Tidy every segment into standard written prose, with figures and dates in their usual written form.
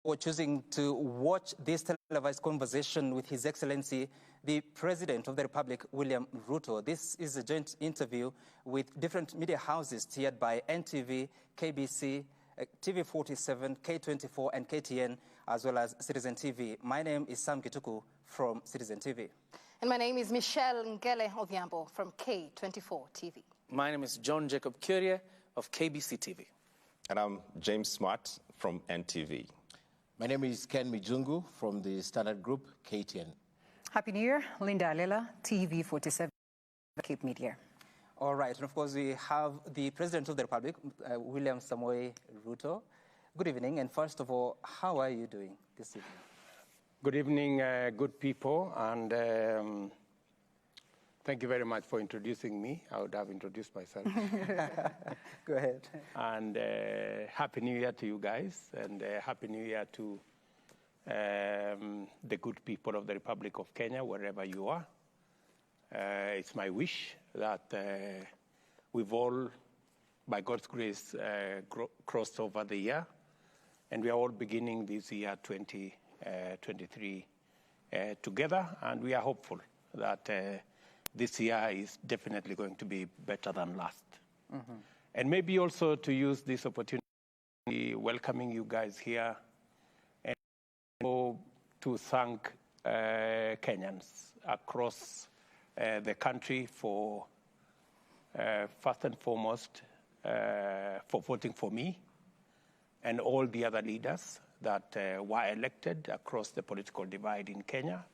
for choosing to watch this televised conversation with His Excellency, the President of the Republic, William Ruto. This is a joint interview with different media houses steered by NTV, KBC, TV47, K24, and KTN, as well as Citizen TV. My name is Sam Kituku from Citizen TV. And my name is Michelle Ngele Odhiambo from K24 TV. My name is John Jacob Curia of KBC TV. And I'm James Smart from NTV. My name is Ken Mijungu from the Standard Group, KTN. Happy New Year, Linda Alela, TV47, Cape Media. All right, and of course we have the President of the Republic, William Samoei Ruto. Good evening, and first of all, how are you doing this evening? Good evening, good people, and thank you very much for introducing me. I would have introduced myself. Go ahead. And Happy New Year to you guys, and Happy New Year to the good people of the Republic of Kenya, wherever you are. It's my wish that we've all, by God's grace, crossed over the year, and we are all beginning this year 2023 together, and we are hopeful that this year is definitely going to be better than last. Mm-hmm. And maybe also to use this opportunity, welcoming you guys here, and to thank Kenyans across the country for, first and foremost, for voting for me and all the other leaders that were elected across the political divide in Kenya.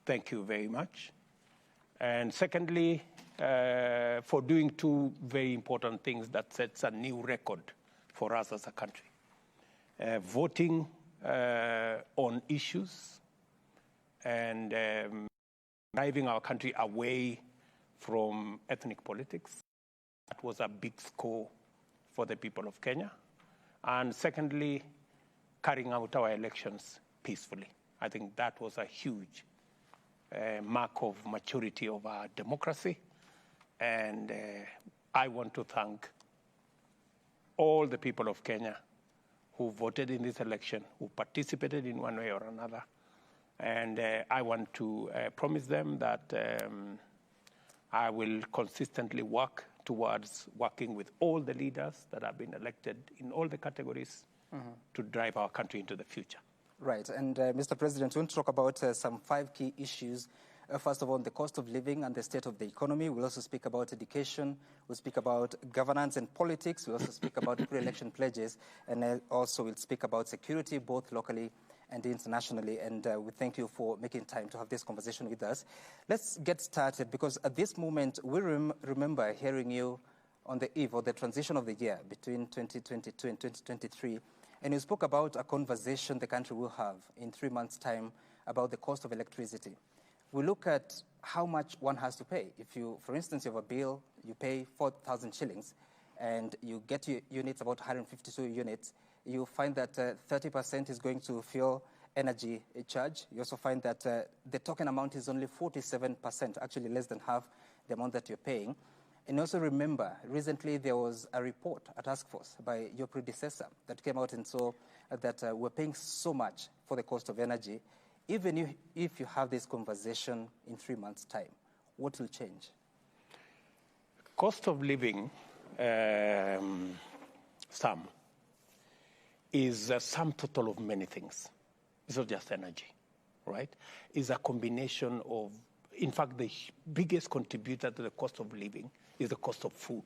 Thank you very much. And secondly, for doing two very important things that sets a new record for us as a country. Voting on issues and driving our country away from ethnic politics. That was a big score for the people of Kenya. And secondly, carrying out our elections peacefully. I think that was a huge mark of maturity of our democracy. And I want to thank all the people of Kenya who voted in this election, who participated in one way or another. And I want to promise them that I will consistently work towards working with all the leaders that have been elected in all the categories to drive our country into the future. Right, and Mr. President, we want to talk about some 5 key issues. First of all, the cost of living and the state of the economy. We'll also speak about education. We'll speak about governance and politics. We'll also speak about pre-election pledges. And also we'll speak about security, both locally and internationally. And we thank you for making time to have this conversation with us. Let's get started, because at this moment, we remember hearing you on the eve of the transition of the year between 2022 and 2023. And you spoke about a conversation the country will have in 3 months' time about the cost of electricity. We look at how much one has to pay. If you, for instance, you have a bill, you pay 4,000 shillings, and you get your units, about 152 units, you find that 30% is going to fuel energy charge. You also find that the token amount is only 47%, actually less than half the amount that you're paying. And also remember, recently there was a report, a task force by your predecessor that came out and saw that we're paying so much for the cost of energy. Even if you have this conversation in 3 months' time, what will change? Cost of living, Sam, is a sum total of many things. It's not just energy, right? It's a combination of, in fact, the biggest contributor to the cost of living is the cost of food.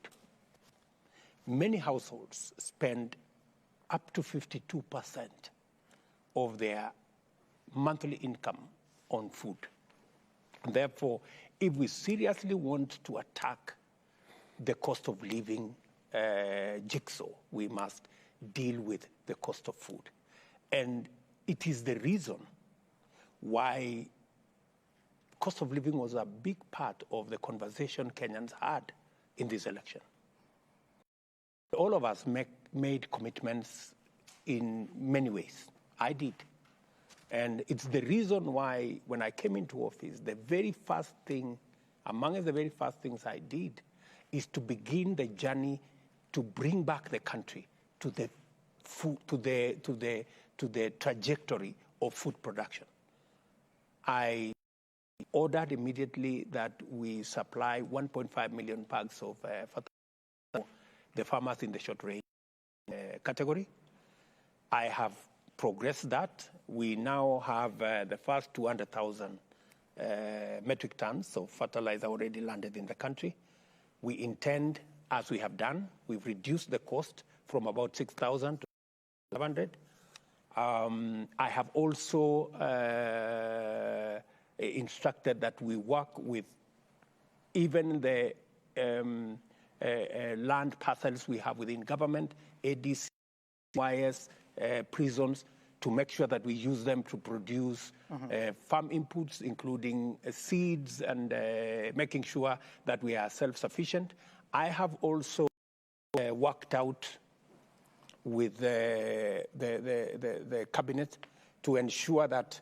Many households spend up to 52% of their monthly income on food. Therefore, if we seriously want to attack the cost of living jigsaw, we must deal with the cost of food. And it is the reason why cost of living was a big part of the conversation Kenyans had in this election. All of us made commitments in many ways. I did. And it's the reason why, when I came into office, the very first thing, among the very first things I did, is to begin the journey to bring back the country to the food, to to the trajectory of food production. I ordered immediately that we supply 1.5 million bags of fertilizer for the farmers in the short range category. I have progressed that. We now have the first 200,000 metric tons of fertilizer already landed in the country. We intend, as we have done, we've reduced the cost from about 6,000 to 1,100. I have also instructed that we work with even the land parcels we have within government, ADC, YS, prisons, to make sure that we use them to produce farm inputs, including seeds, and making sure that we are self-sufficient. I have also worked out with the cabinet to ensure that,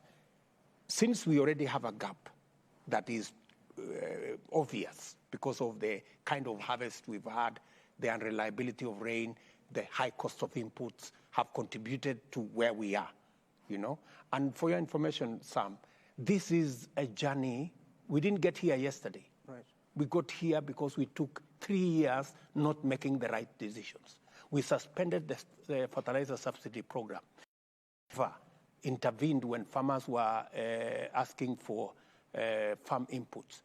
since we already have a gap that is obvious because of the kind of harvest we've had, the unreliability of rain, the high cost of inputs have contributed to where we are, you know. And for your information, Sam, this is a journey. We didn't get here yesterday. Right. We got here because we took 3 years not making the right decisions. We suspended the fertilizer subsidy program. Intervened when farmers were asking for farm inputs.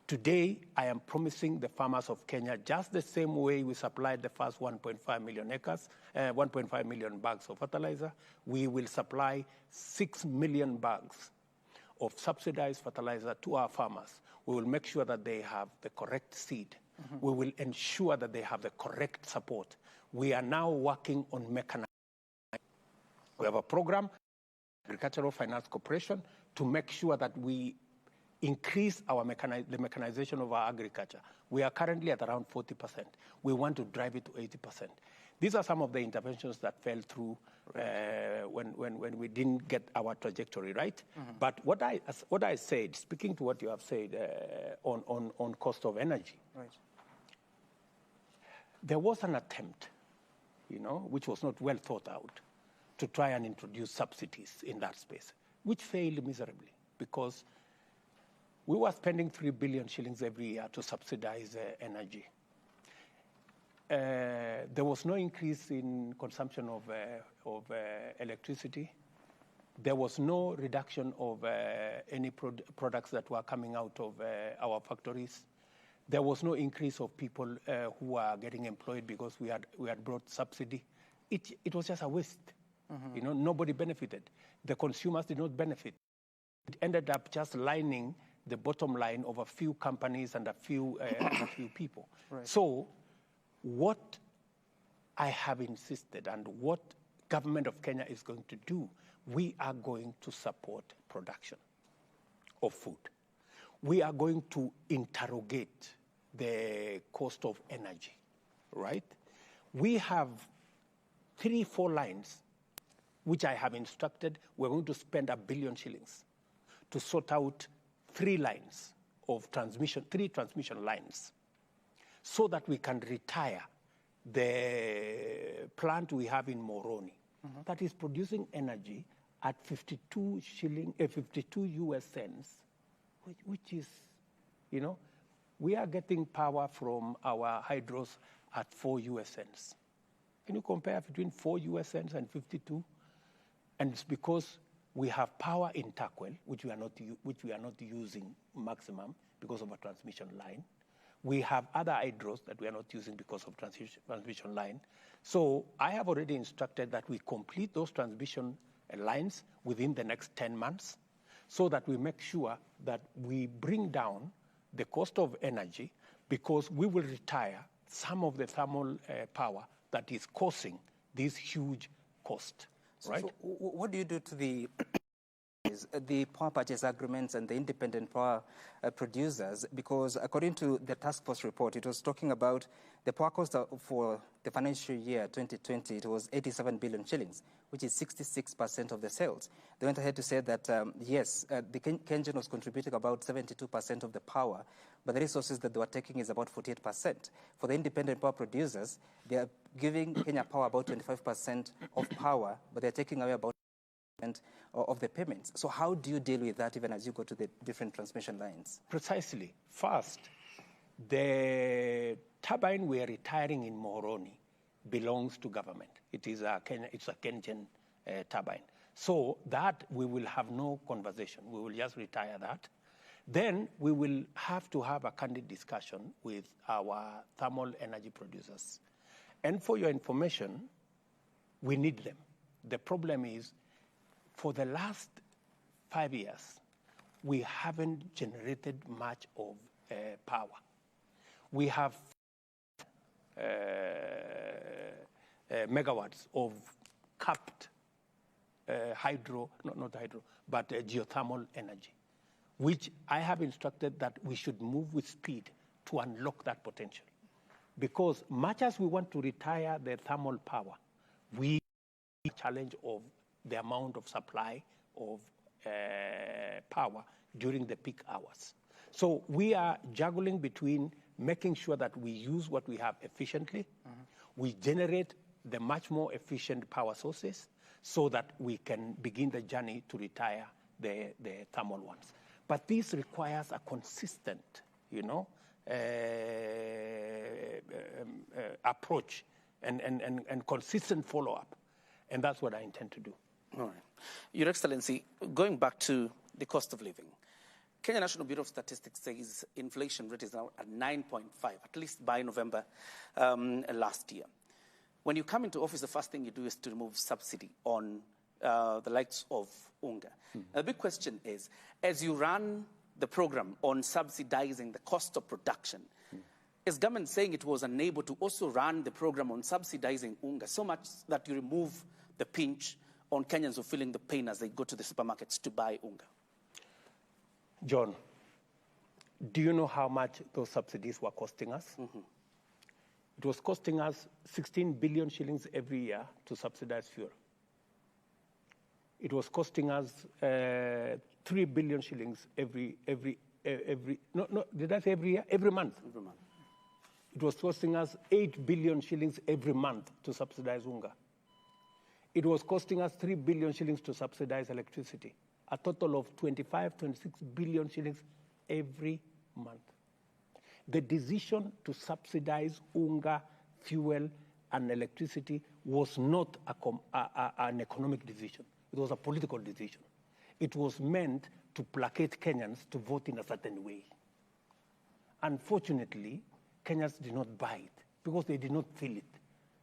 Today, I am promising the farmers of Kenya, just the same way we supplied the first 1.5 million acres, 1.5 million bags of fertilizer, we will supply 6 million bags of subsidized fertilizer to our farmers. We will make sure that they have the correct seed. We will ensure that they have the correct support. We are now working on mechanization. We have a program, Agricultural Finance Corporation, to make sure that we increase the mechanization of our agriculture. We are currently at around 40%. We want to drive it to 80%. These are some of the interventions that fell through when we didn't get our trajectory right. But what I said, speaking to what you have said on cost of energy, right. There was an attempt, you know, which was not well thought out, to try and introduce subsidies in that space, which failed miserably because we were spending 3 billion shillings every year to subsidize energy. There was no increase in consumption of electricity. There was no reduction of any products that were coming out of our factories. There was no increase of people who were getting employed because we had brought subsidy. It was just a waste. You know, nobody benefited. The consumers did not benefit. It ended up just lining the bottom line of a few companies and a few people. Right. So what I have insisted, and what government of Kenya is going to do, we are going to support production of food. We are going to interrogate the cost of energy, right? We have 3-4 lines, which I have instructed, we're going to spend 1 billion shillings to sort out 3 lines of transmission, 3 transmission lines, so that we can retire the plant we have in Moroni that is producing energy at 52 US cents, which is, you know, we are getting power from our hydros at 4 US cents. Can you compare between 4 US cents and 52? And it's because we have power in Takwel, which we are not using maximum because of a transmission line. We have other hydros that we are not using because of transmission line. So I have already instructed that we complete those transmission lines within the next 10 months so that we make sure that we bring down the cost of energy, because we will retire some of the thermal power that is causing this huge cost, right? So what do you do to the power purchase agreements and the independent power producers? Because according to the task force report, it was talking about the power cost for the financial year 2020, it was 87 billion shillings, which is 66% of the sales. They went ahead to say that, yes, the Kenyan was contributing about 72% of the power, but the resources that they were taking is about 48%. For the independent power producers, they are giving Kenya Power about 25% of power, but they're taking away about of the payments. So how do you deal with that even as you go to the different transmission lines? Precisely. First, the turbine we are retiring in Moroni belongs to government. It's a Kenyan turbine. So that we will have no conversation. We will just retire that. Then we will have to have a candid discussion with our thermal energy producers. And for your information, we need them. The problem is, for the last 5 years, we haven't generated much of power. We have megawatts of capped geothermal energy, which I have instructed that we should move with speed to unlock that potential. Because much as we want to retire the thermal power, we challenge of the amount of supply of power during the peak hours. So we are juggling between making sure that we use what we have efficiently, we generate the much more efficient power sources so that we can begin the journey to retire the thermal ones. But this requires a consistent, approach and consistent follow-up. And that's what I intend to do. All right. Your Excellency, going back to the cost of living, Kenya National Bureau of Statistics says inflation rate is now at 9.5, at least by November last year. When you come into office, the first thing you do is to remove subsidy on the likes of unga. The big question is, as you run the program on subsidizing the cost of production, is government saying it was unable to also run the program on subsidizing unga so much that you remove the pinch on Kenyans who are feeling the pain as they go to the supermarkets to buy unga? John, do you know how much those subsidies were costing us? It was costing us 16 billion shillings every year to subsidize fuel. It was costing us 3 billion shillings every year? Every month. Every month. It was costing us 8 billion shillings every month to subsidize unga. It was costing us 3 billion shillings to subsidize electricity, a total of 25, 26 billion shillings every month. The decision to subsidize unga, fuel, and electricity was not an economic decision. It was a political decision. It was meant to placate Kenyans to vote in a certain way. Unfortunately, Kenyans did not buy it because they did not feel it.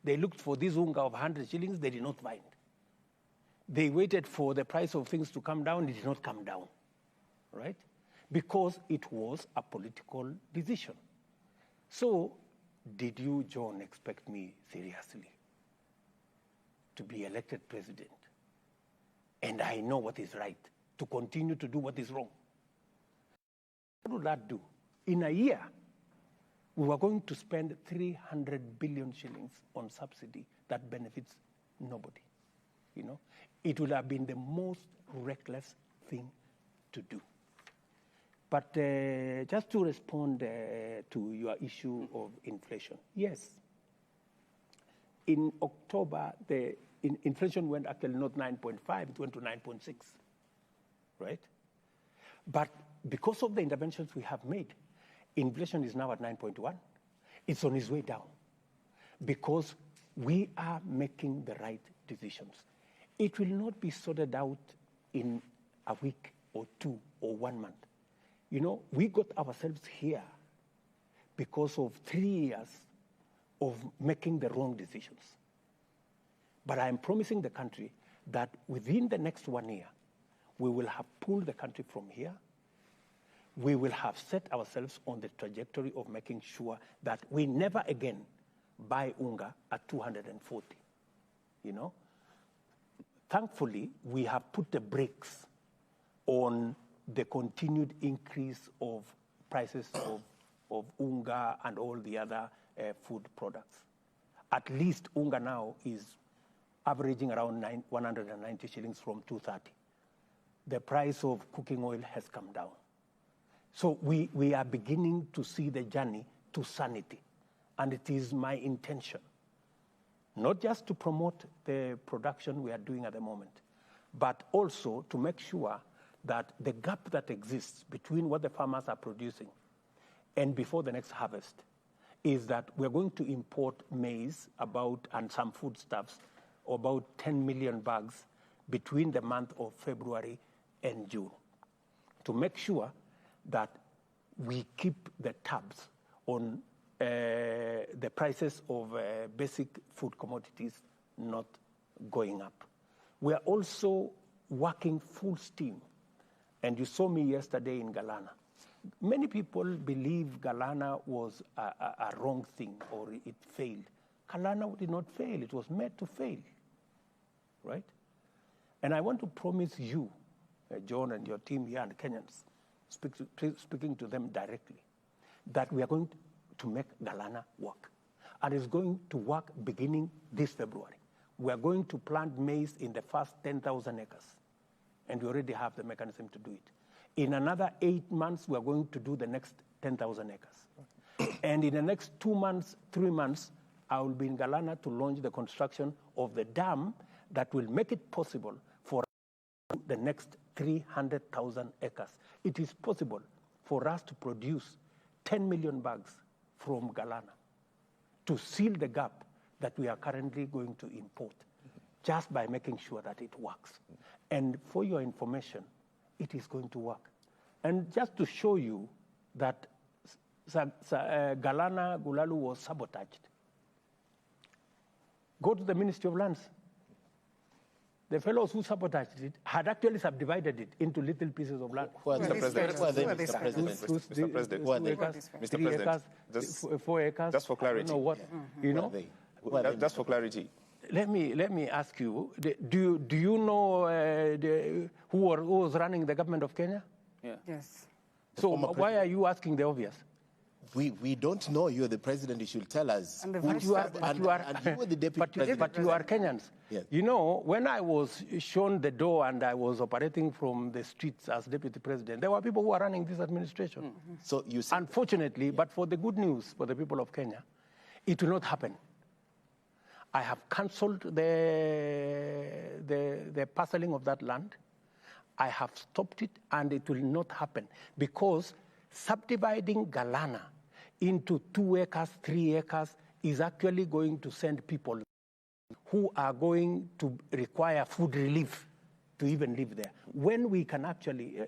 They looked for this unga of 100 shillings, they did not find. They waited for the price of things to come down, it did not come down, right? Because it was a political decision. So, did you, John, expect me seriously to be elected president? And I know what is right, to continue to do what is wrong. What would that do? In a year, we were going to spend 300 billion shillings on subsidy that benefits nobody. It would have been the most reckless thing to do. But just to respond to your issue of inflation, yes. In October, inflation went actually not 9.5, it went to 9.6, right? But because of the interventions we have made, inflation is now at 9.1. It's on its way down because we are making the right decisions. It will not be sorted out in a week or two or 1 month. We got ourselves here because of 3 years of making the wrong decisions. But I am promising the country that within the next 1 year, we will have pulled the country from here. We will have set ourselves on the trajectory of making sure that we never again buy unga at 240. Thankfully, we have put the brakes on the continued increase of prices of unga and all the other food products. At least unga now is averaging around 190 shillings from 230. The price of cooking oil has come down. So we are beginning to see the journey to sanity. And it is my intention, not just to promote the production we are doing at the moment, but also to make sure that the gap that exists between what the farmers are producing and before the next harvest is that we're going to import maize and some foodstuffs, about 10 million bags between the month of February and June, to make sure that we keep the tabs on the prices of basic food commodities not going up. We are also working full steam. And you saw me yesterday in Galana. Many people believe Galana was a wrong thing or it failed. Galana did not fail. It was made to fail, right? And I want to promise you, John and your team here and Kenyans, speaking to them directly, that we are going to make Galana work. And it's going to work beginning this February. We are going to plant maize in the first 10,000 acres. And we already have the mechanism to do it. In another 8 months, we are going to do the next 10,000 acres. And in the next 2 months, 3 months, I will be in Galana to launch the construction of the dam that will make it possible for the next 300,000 acres. It is possible for us to produce 10 million bags from Galana to seal the gap that we are currently going to import, just by making sure that it works. And for your information, it is going to work. And just to show you that Galana Gulalu was sabotaged, go to the Ministry of Lands. The fellows who sabotaged it had actually subdivided it into little pieces of land. Mr. President, Mr. President, 4 acres. Just for clarity. I don't know what, you know? Just for clarity. Let me ask you, do you know who was running the government of Kenya? Yeah. Yes. So why are you asking the obvious? We don't know. You're the president. You should tell us. And the But vice you are the deputy president. But you are Kenyans. Yes. You know, when I was shown the door and I was operating from the streets as deputy president, there were people who were running this administration. Mm-hmm. So you see, Unfortunately, but for the good news for the people of Kenya, it will not happen. I have cancelled the parceling of that land. I have stopped it, and it will not happen because subdividing Galana into 2 acres, 3 acres is actually going to send people who are going to require food relief to even live there. When we can actually,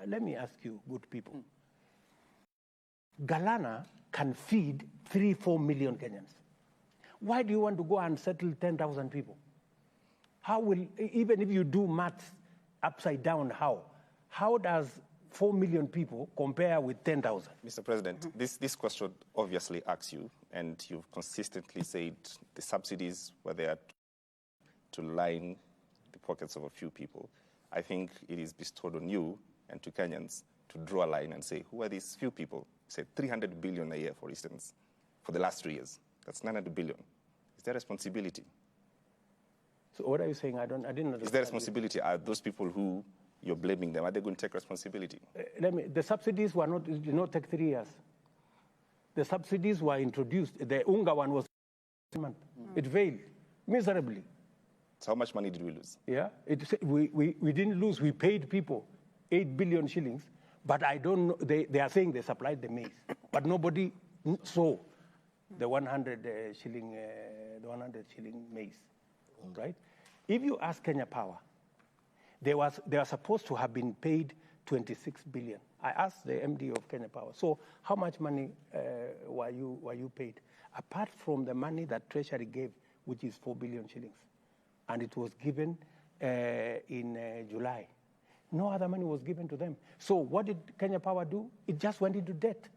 let me ask you, good people, Galana can feed 3-4 million Kenyans. Why do you want to go and settle 10,000 people? How will, even if you do maths upside down, how does 4 million people compare with 10,000? Mr. President, this question obviously asks you, and you've consistently said the subsidies were there to line the pockets of a few people. I think it is bestowed on you and to Kenyans to draw a line and say, who are these few people? You said 300 billion a year, for instance, for the last 3 years. That's 900 billion. Is there responsibility? So what are you saying? I didn't understand. Is there responsibility? Are those people who you're blaming them, are they going to take responsibility? The subsidies did not take 3 years. The subsidies were introduced. The Unga one was it failed miserably. So how much money did we lose? Yeah, we didn't lose. We paid people 8 billion shillings, but I don't know. They are saying they supplied the maize, but nobody saw the 100 shilling maize, right? If you ask Kenya Power, they are supposed to have been paid 26 billion. I asked the MD of Kenya Power, so how much money were you paid? Apart from the money that Treasury gave, which is 4 billion shillings, and it was given in July. No other money was given to them. So what did Kenya Power do? It just went into debt.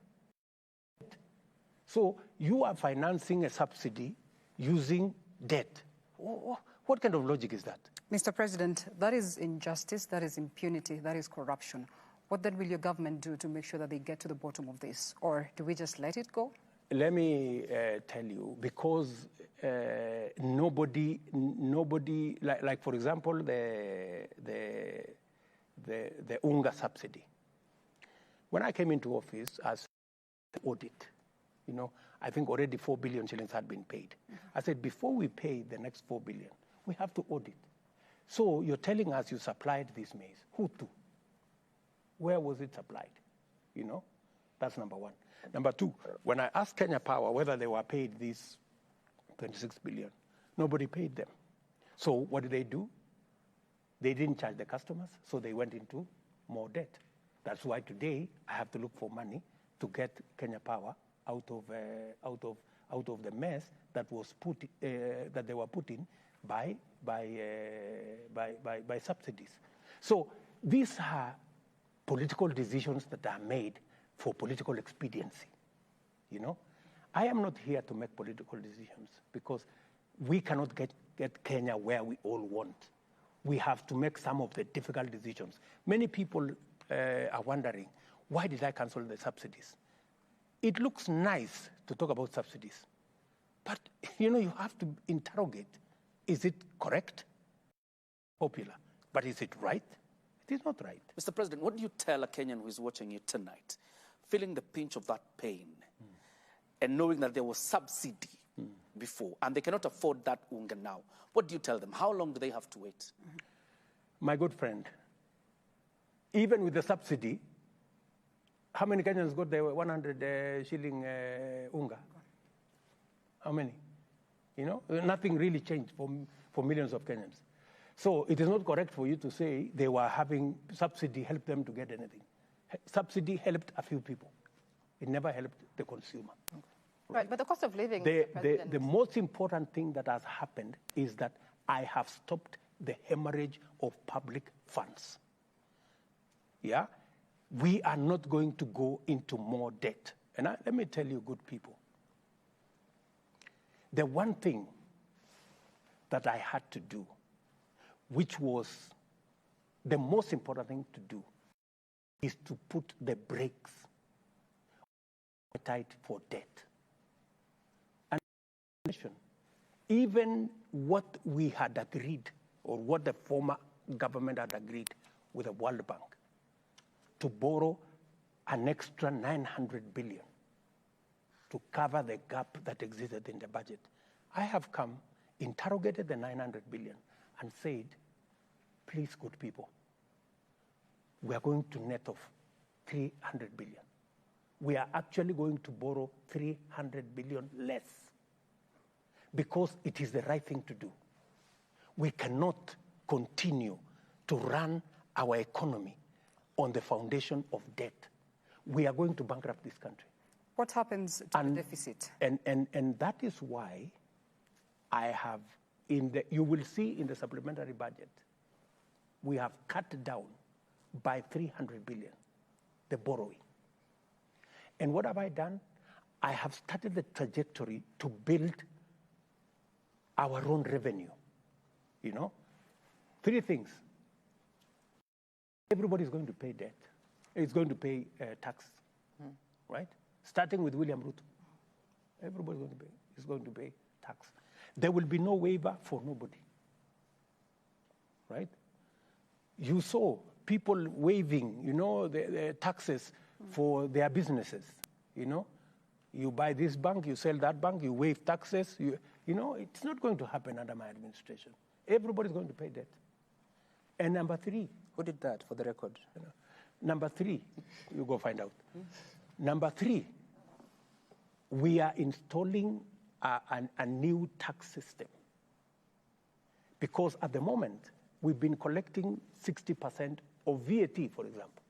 So you are financing a subsidy using debt. What kind of logic is that? Mr. President, that is injustice, that is impunity, that is corruption. What then will your government do to make sure that they get to the bottom of this? Or do we just let it go? Let me tell you, because nobody, like for example, the UNGA subsidy. When I came into office as audit, I think already 4 billion shillings had been paid. I said, before we pay the next 4 billion, we have to audit. So you're telling us you supplied this maize. Who to? Where was it supplied? You know, that's number one. Number two, when I asked Kenya Power whether they were paid this 26 billion, nobody paid them. So what did they do? They didn't charge the customers, so they went into more debt. That's why today I have to look for money to get Kenya Power out of the mess that was that they were put in by subsidies. So these are political decisions that are made for political expediency. You know, I am not here to make political decisions because we cannot get Kenya where we all want. We have to make some of the difficult decisions. Many people are wondering, why did I cancel the subsidies? It looks nice to talk about subsidies, but you know, you have to interrogate. Is it correct? Popular. But is it right? It is not right. Mr. President, what do you tell a Kenyan who is watching you tonight, feeling the pinch of that pain and knowing that there was subsidy before and they cannot afford that unga now? What do you tell them? How long do they have to wait? My good friend, even with the subsidy, how many Kenyans got the 100 shilling unga? How many? You know, nothing really changed for millions of Kenyans. So it is not correct for you to say they were having subsidy help them to get anything. Subsidy helped a few people. It never helped the consumer. Right, but the cost of living, the most important thing that has happened is that I have stopped the hemorrhage of public funds. Yeah? We are not going to go into more debt. And let me tell you, good people, the one thing that I had to do, which was the most important thing to do, is to put the brakes on appetite for debt. And even what we had agreed, or what the former government had agreed with the World Bank, to borrow an extra 900 billion to cover the gap that existed in the budget. I have come, interrogated the 900 billion and said, please, good people, we are going to net off 300 billion. We are actually going to borrow 300 billion less because it is the right thing to do. We cannot continue to run our economy on the foundation of debt. We are going to bankrupt this country. What happens to the deficit? And that is why I have, you will see in the supplementary budget, we have cut down by 300 billion, the borrowing. And what have I done? I have started the trajectory to build our own revenue. You know, three things. Everybody is going to pay debt. It's going to pay tax, right? Starting with William Ruto. Everybody is going to pay tax. There will be no waiver for nobody, right? You saw people waiving, you know, the taxes for their businesses, you know. You buy this bank, you sell that bank, you waive taxes. You know, it's not going to happen under my administration. Everybody's going to pay debt. And number three. Who did that, for the record? You know, number three, you go find out. Number three, we are installing a new tax system. Because at the moment, we've been collecting 60% of VAT, for example.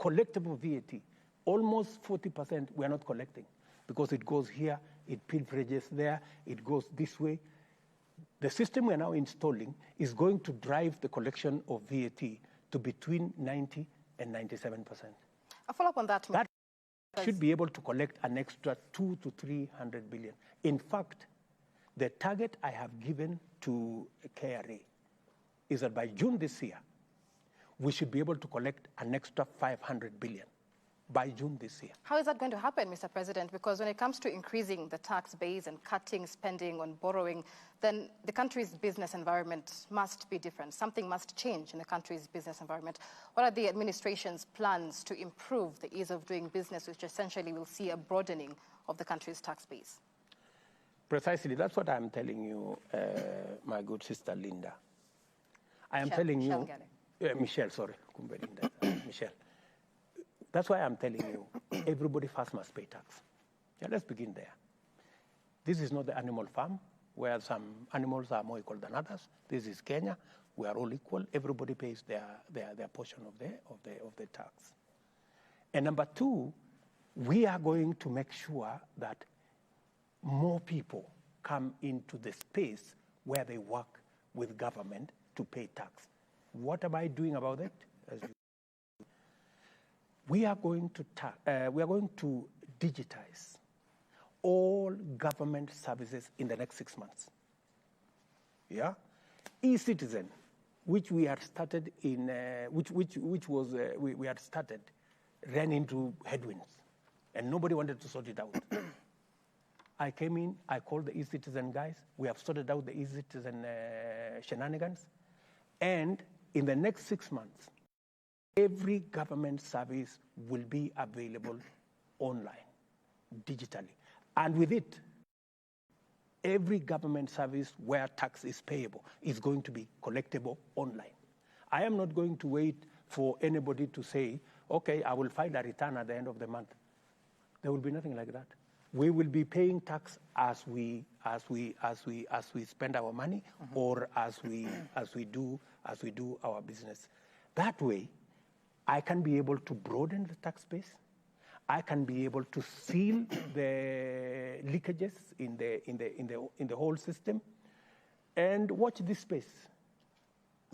Collectible VAT. Almost 40% we are not collecting because it goes here, it pilferages there, it goes this way. The system we are now installing is going to drive the collection of VAT to between 90 and 97%. A follow-up on that. That should be able to collect an extra 200 to 300 billion. In fact, the target I have given to KRA is that by June this year, we should be able to collect an extra 500 billion by June this year. How is that going to happen, Mr. President? Because when it comes to increasing the tax base and cutting spending on borrowing, then the country's business environment must be different. Something must change in the country's business environment. What are the administration's plans to improve the ease of doing business, which essentially will see a broadening of the country's tax base? Precisely, that's what I'm telling you, my good sister Linda. I am telling you, Michelle, sorry, Michelle. That's why I'm telling you, everybody first must pay tax. Yeah, let's begin there. This is not the animal farm where some animals are more equal than others. This is Kenya. We are all equal. Everybody pays their portion of the tax. And number two, we are going to make sure that more people come into the space where they work with government to pay tax. What am I doing about it? We are going to digitize all government services in the next 6 months. Yeah, e-citizen, which we had started in, we had started, ran into headwinds, and nobody wanted to sort it out. I came in, I called the e-citizen guys. We have sorted out the e-citizen shenanigans, and in the next 6 months, every government service will be available online, digitally. And with it, every government service where tax is payable is going to be collectible online. I am not going to wait for anybody to say, okay, I will file a return at the end of the month. There will be nothing like that. We will be paying tax as we spend our money, or as we do our business. That way, I can be able to broaden the tax base. I can be able to seal the leakages in the whole system, and watch this space.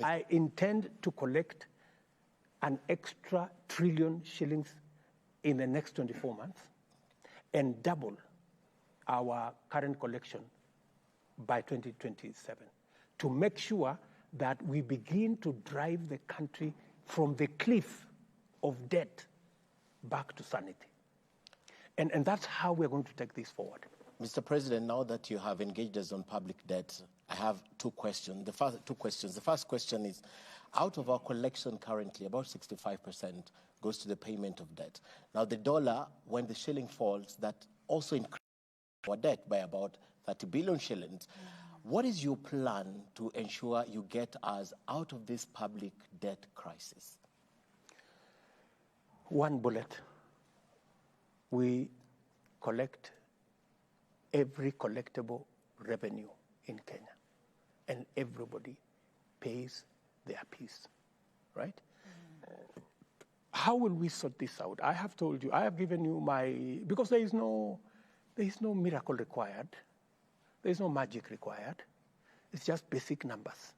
I intend to collect an extra 1 trillion shillings in the next 24 months, and double our current collection by 2027, to make sure that we begin to drive the country from the cliff of debt back to sanity. And that's how we're going to take this forward. Mr. President, now that you have engaged us on public debt, I have two questions. The first question is, out of our collection currently, about 65% goes to the payment of debt. Now, the dollar, when the shilling falls, that also increases our debt by about 30 billion shillings. What is your plan to ensure you get us out of this public debt crisis? One bullet. We collect every collectible revenue in Kenya, and everybody pays their piece, right? How will we sort this out? I have told you, I have given you because there is no miracle required. There is no magic required. It's just basic numbers.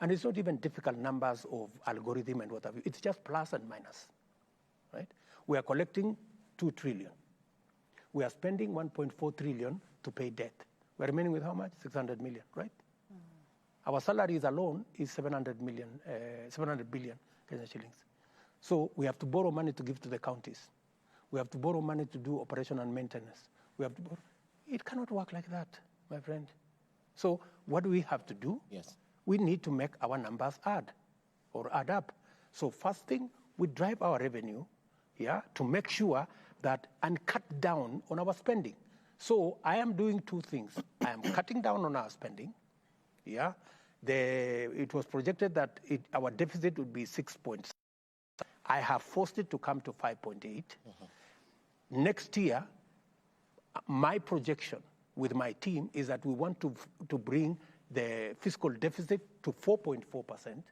And it's not even difficult numbers of algorithm and what have you. It's just plus and minus, right? We are collecting 2 trillion. We are spending 1.4 trillion to pay debt. We're remaining with how much? 600 million, right? Our salaries alone is 700 billion Kenyan shillings. So we have to borrow money to give to the counties. We have to borrow money to do operation and maintenance. We have to borrow. It cannot work like that, my friend. So what do we have to do? Yes. We need to make our numbers add up. So first thing, we drive our revenue, to make sure that, and cut down on our spending. So I am doing two things. I am cutting down on our spending. It was projected that our deficit would be 6.7. I have forced it to come to 5.8. Next year, my projection with my team is that we want to bring the fiscal deficit to 4.4%,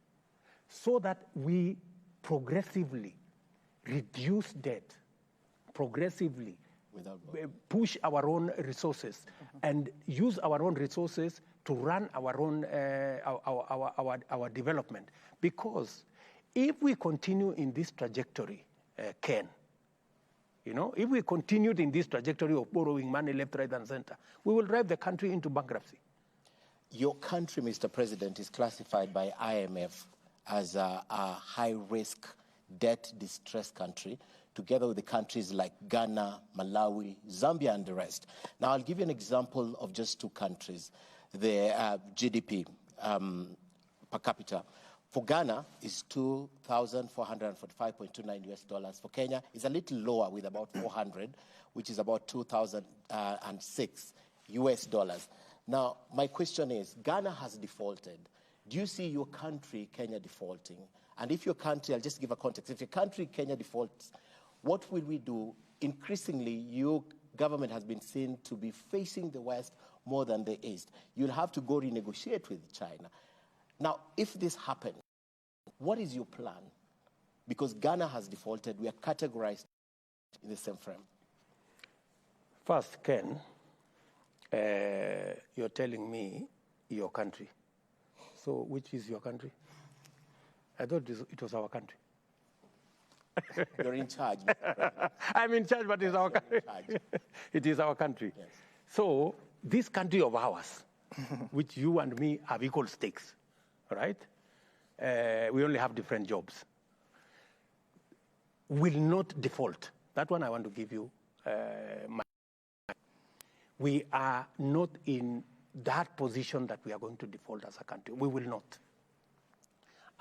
so that we progressively reduce debt, progressively push our own resources, and use our own resources to run our own our development. Because if we continue in this trajectory, Ken, if we continued in this trajectory of borrowing money left, right, and center, we will drive the country into bankruptcy. Your country, Mr. President, is classified by IMF as a high-risk, debt-distressed country, together with the countries like Ghana, Malawi, Zambia, and the rest. Now, I'll give you an example of just two countries. The GDP per capita for Ghana is $2,445.29 US. For Kenya, it's a little lower with about 400, which is about 2,006 US dollars. Now, my question is, Ghana has defaulted. Do you see your country, Kenya, defaulting? And if your country, I'll just give a context, if your country, Kenya, defaults, what will we do? Increasingly, your government has been seen to be facing the West more than the East. You'll have to go renegotiate with China. Now, if this happens, what is your plan? Because Ghana has defaulted, we are categorized in the same frame. First, Ken, you're telling me your country. So which is your country? I thought it was our country. You're in charge. I'm in charge, but it's our country. It is our country. Yes. So this country of ours, which you and me have equal stakes, right? We only have different jobs. Will not default. That one I want to give you. We are not in that position that we are going to default as a country. We will not.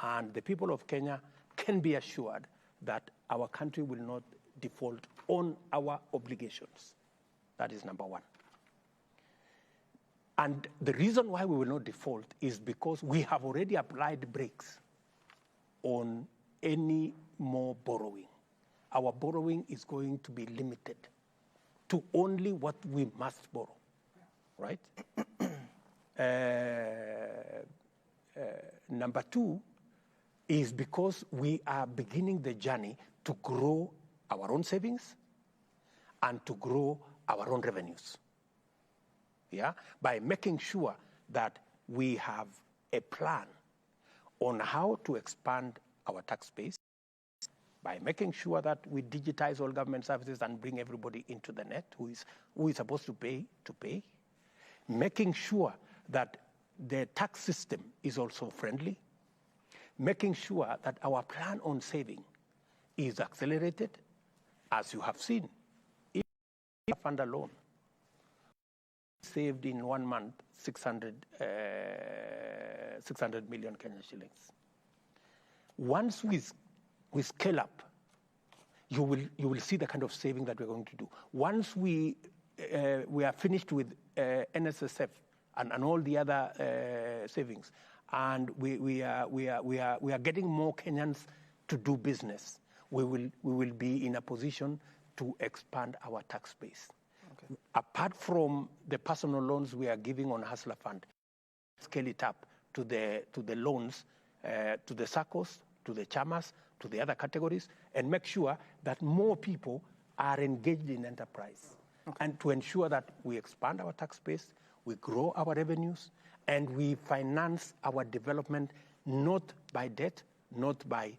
And the people of Kenya can be assured that our country will not default on our obligations. That is number one. And the reason why we will not default is because we have already applied brakes on any more borrowing. Our borrowing is going to be limited to only what we must borrow, right? Number two is because we are beginning the journey to grow our own savings and to grow our own revenues. Yeah, by making sure that we have a plan on how to expand our tax base, by making sure that we digitize all government services and bring everybody into the net who is supposed to pay, making sure that the tax system is also friendly, making sure that our plan on saving is accelerated, as you have seen. If you fund a loan, saved in 1 month 600 million Kenyan shillings. Once we scale up, you will see the kind of saving that we're going to do. Once we are finished with NSSF and all the other savings, and we are getting more Kenyans to do business, we will be in a position to expand our tax base. Okay. Apart from the personal loans we are giving on Hustler Fund, scale it up to the loans, to the SACCOs, to the chamas, to the other categories, and make sure that more people are engaged in enterprise. Okay. And to ensure that we expand our tax base, we grow our revenues, and we finance our development not by debt, not by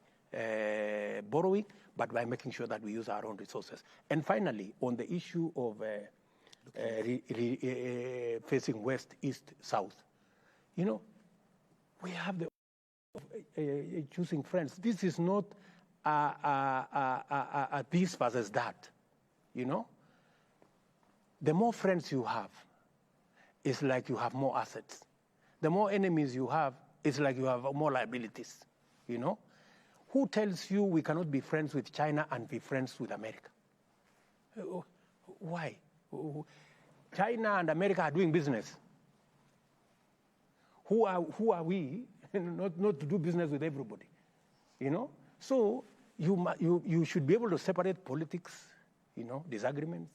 borrowing, but by making sure that we use our own resources. And finally, on the issue of facing west, east, south, we have the choosing friends. This is not a this versus that, The more friends you have, it's like you have more assets. The more enemies you have, it's like you have more liabilities, Who tells you we cannot be friends with China and be friends with America? Why? China and America are doing business. Who are we not to do business with everybody? So you should be able to separate politics, disagreements,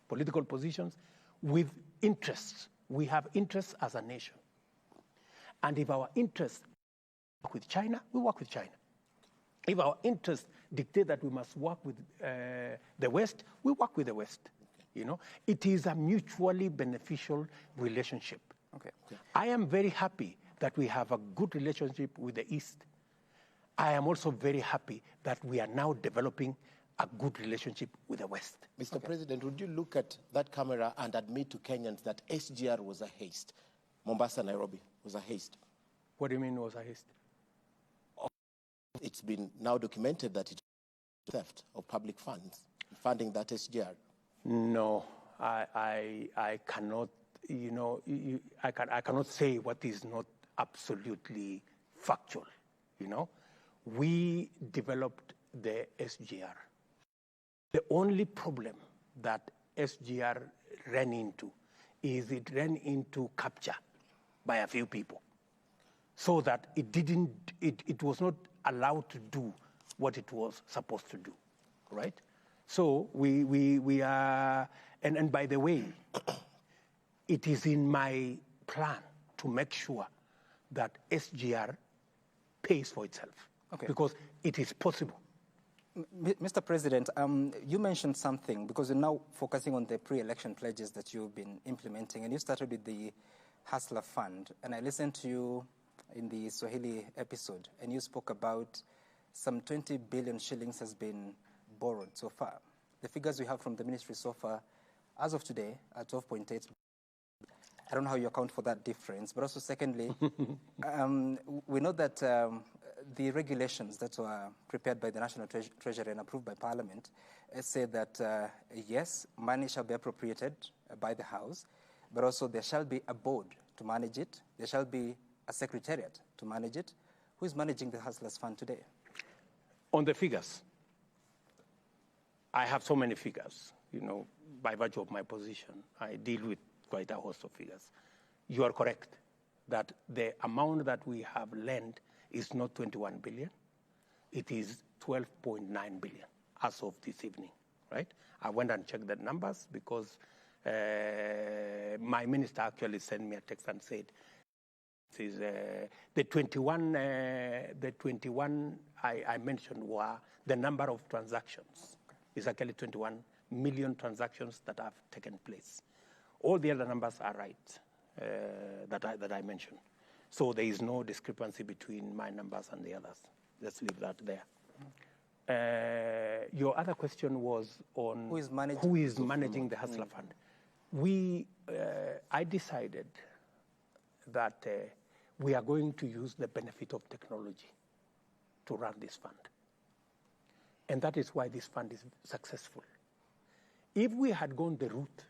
political positions with interests. We have interests as a nation. And if our interests work with China, we work with China. If our interests dictate that we must work with the West, we work with the West. It is a mutually beneficial relationship. Okay. I am very happy that we have a good relationship with the East. I am also very happy that we are now developing a good relationship with the West. Mr. President, would you look at that camera and admit to Kenyans that SGR was a haste? Mombasa, Nairobi was a haste. What do you mean was a haste? It's been now documented that it's theft of public funds, funding that SGR. No, I cannot, I cannot say what is not absolutely factual, We developed the SGR. The only problem that SGR ran into is it ran into capture by a few people. so that it was not allowed to do what it was supposed to do, right? So we are, and by the way, it is in my plan to make sure that SGR pays for itself, because it is possible. Mr. President, you mentioned something, because you're now focusing on the pre-election pledges that you've been implementing, and you started with the Hustler Fund, and I listened to you in the Swahili episode, and you spoke about some 20 billion shillings has been borrowed so far. The figures we have from the ministry so far, as of today, are 12.8. I don't know how you account for that difference, but also secondly, we know that the regulations that were prepared by the National Treasury and approved by Parliament say that, yes, money shall be appropriated by the House, but also there shall be a board to manage it. There shall be a secretariat to manage it. Who is managing the Hustlers Fund today? On the figures, I have so many figures, by virtue of my position. I deal with quite a host of figures. You are correct that the amount that we have lent is not 21 billion. It is 12.9 billion as of this evening, right? I went and checked the numbers because my minister actually sent me a text and said, the 21 I mentioned were the number of transactions. It's actually 21 million transactions that have taken place. All the other numbers are right that I mentioned. So there is no discrepancy between my numbers and the others. Let's leave that there. Your other question was on who is managing the Hustler Fund. I decided that we are going to use the benefit of technology to run this fund. And that is why this fund is successful. If we had gone the route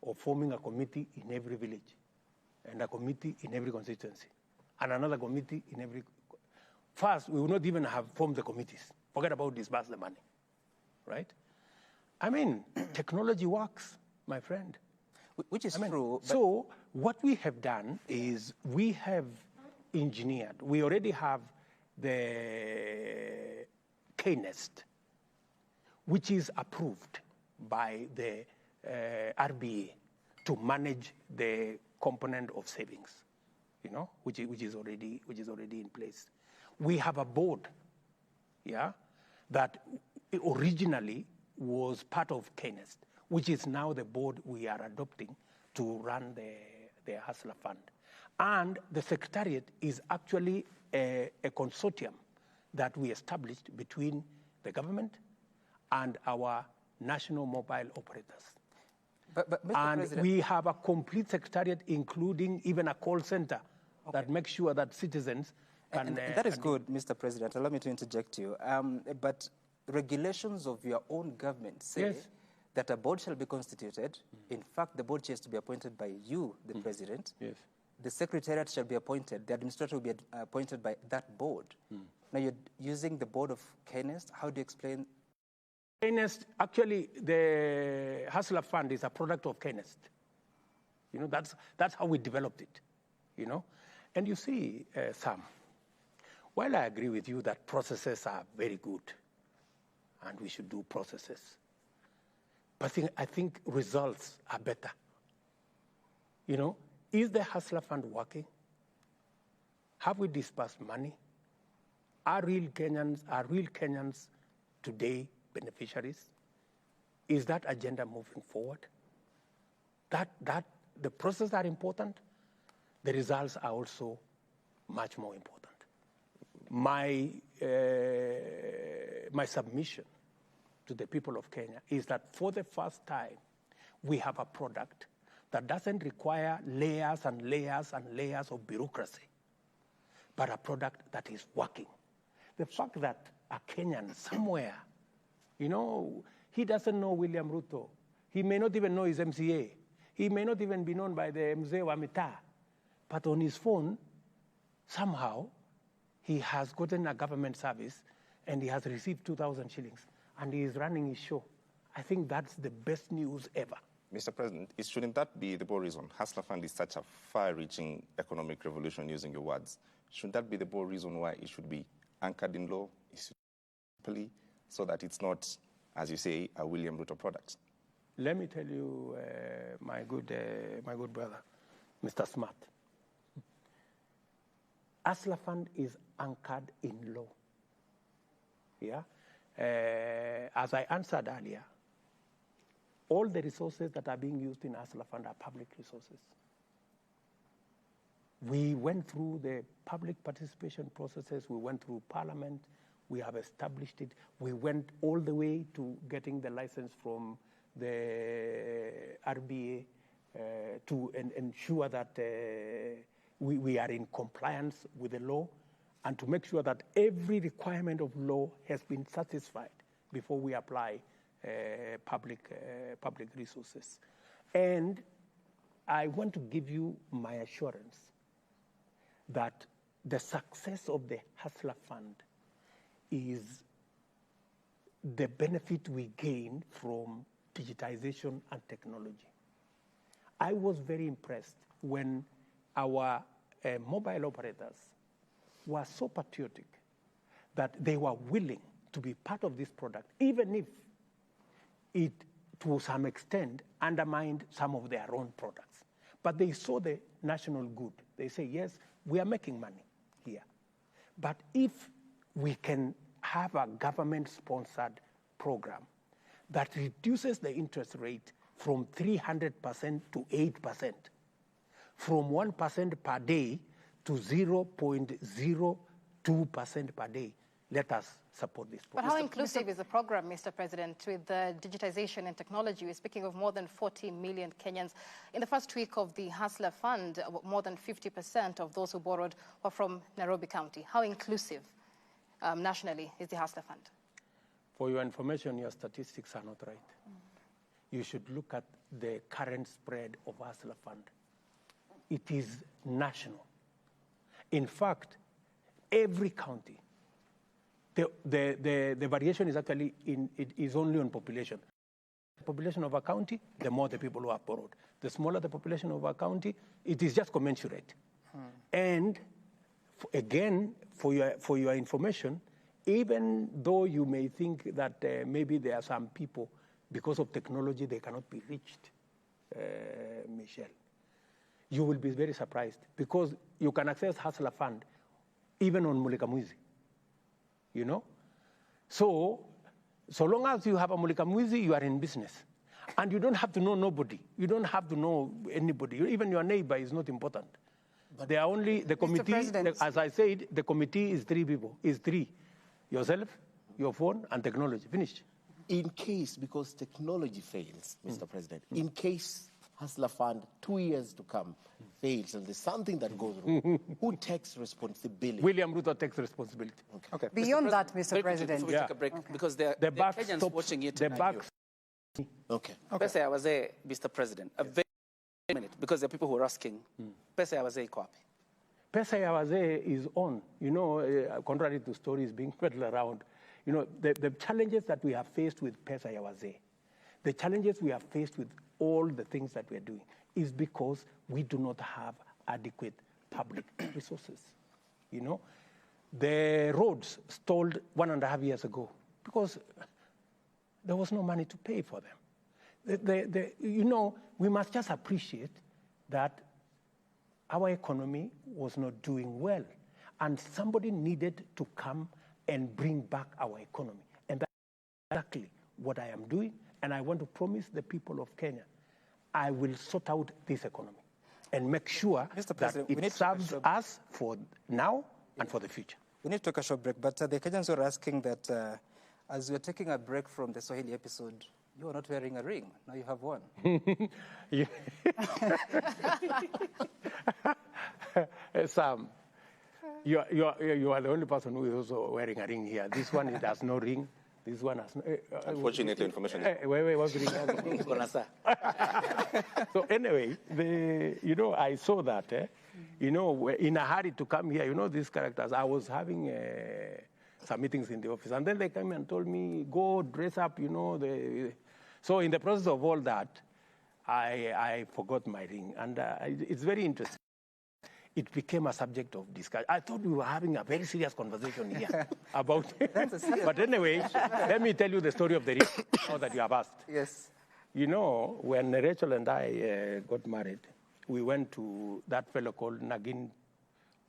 of forming a committee in every village, and a committee in every constituency, and another committee in every... First, we would not even have formed the committees. Forget about disburse the money, right? I mean, technology works, my friend. Which is true. So what we have done is we have engineered. We already have the K-Nest, which is approved by the RBA to manage the component of savings, which is already in place. We have a board, that originally was part of K-Nest, which is now the board we are adopting to run the Hustler Fund. And the secretariat is actually a consortium that we established between the government and our national mobile operators. But Mr. And President, we have a complete secretariat, including even a call center that makes sure that citizens can... And that is good, Mr. President. Allow me to interject you. But regulations of your own government say that a board shall be constituted. In fact, the board has to be appointed by you, the President. Yes. The secretariat shall be appointed. The administrator will be appointed by that board. Now, you're using the board of K-Nest. How do you explain... K-Nest, actually, the Hustler Fund is a product of K-Nest. That's how we developed it, And you see, Sam, while I agree with you that processes are very good, and we should do processes, but I think results are better. Is the Hustler Fund working? Have we disbursed money? Are real Kenyans today beneficiaries? Is that agenda moving forward? That the processes are important. The results are also much more important. My submission to the people of Kenya is that for the first time, we have a product that doesn't require layers and layers and layers of bureaucracy, but a product that is working. The fact that a Kenyan somewhere, he doesn't know William Ruto. He may not even know his MCA. He may not even be known by the Mzee wa Mitaa. But on his phone, somehow, he has gotten a government service and he has received 2,000 shillings and he is running his show. I think that's the best news ever. Mr. President, shouldn't that be the whole reason? Hustler Fund is such a far-reaching economic revolution, using your words. Shouldn't that be the whole reason why it should be anchored in law, so that it's not, as you say, a William Ruto product? Let me tell you, my good brother, Mr. Smart. Hustler Fund is anchored in law. Yeah? As I answered earlier, all the resources that are being used in Hustler Fund are public resources. We went through the public participation processes. We went through Parliament. We have established it. We went all the way to getting the license from the RBA to ensure that we are in compliance with the law and to make sure that every requirement of law has been satisfied before we apply public resources. And I want to give you my assurance that the success of the Hustler Fund is the benefit we gain from digitization and technology. I was very impressed when our mobile operators were so patriotic that they were willing to be part of this product, even if it, to some extent, undermined some of their own products. But they saw the national good. They say, yes, we are making money here. But if we can have a government-sponsored program that reduces the interest rate from 300% to 8%, from 1% per day to 0.02% per day, let us support this program. But how inclusive is the program, Mr. President, with the digitization and technology? We're speaking of more than 40 million Kenyans. In the first week of the Hustler Fund, more than 50% of those who borrowed were from Nairobi County. How inclusive nationally is the Hustler Fund? For your information, your statistics are not right. You should look at the current spread of Hustler Fund. It is national. In fact, every county, the variation is actually it is only on population. The population of a county, the more the people who have borrowed. The smaller the population of a county, it is just commensurate. And again, for your information, even though you may think that maybe there are some people, because of technology, they cannot be reached, Michelle, you will be very surprised because you can access Hustler Fund even on Mulika Mwizi. You know? So long as you have a Mulika Mwizi, you are in business. And you don't have to know nobody. You don't have to know anybody. Even your neighbor is not important. But they are only, the committee, as I said, the committee is 3 people, is 3. Yourself, your phone, and technology. Finished. In case, because technology fails, Mr. President, in case Hustler Fund 2 years to come fails and there's something that goes wrong, who takes responsibility? William Ruto takes responsibility. Okay. Beyond that, Mr. President. Before we take a break, because there are Kenyans watching it. Okay. Pesa ya wazee, Mr. President, a very minute, because there are people who are asking, pesa ya wazee iko wapi? Pesa ya wazee is on. You know, contrary to stories being peddled around, you know, the challenges that we have faced with pesa ya wazee, the challenges we have faced with all the things that we are doing is because we do not have adequate public resources. You know, the roads stalled 1.5 years ago because there was no money to pay for them. You know, we must just appreciate that our economy was not doing well, and somebody needed to come and bring back our economy. And that's exactly what I am doing, and I want to promise the people of Kenya, I will sort out this economy and make sure that it serves us for now and for the future. We need to take a short break, but the Kenyans were asking that as we're taking a break from the Swahili episode, you are not wearing a ring. Now you have one. Sam, you are the only person who is also wearing a ring here. This one, it has no ring. This one has no... Unfortunate information. Wait, what's the ring? So anyway, you know, I saw that, you know, in a hurry to come here, you know, these characters, I was having some meetings in the office, and then they came and told me, go dress up, you know. So in the process of all that, I forgot my ring. And it's very interesting. It became a subject of discussion. I thought we were having a very serious conversation here about it. But anyway, let me tell you the story of the ring now that you have asked. Yes. You know, when Rachel and I got married, we went to that fellow called Nagin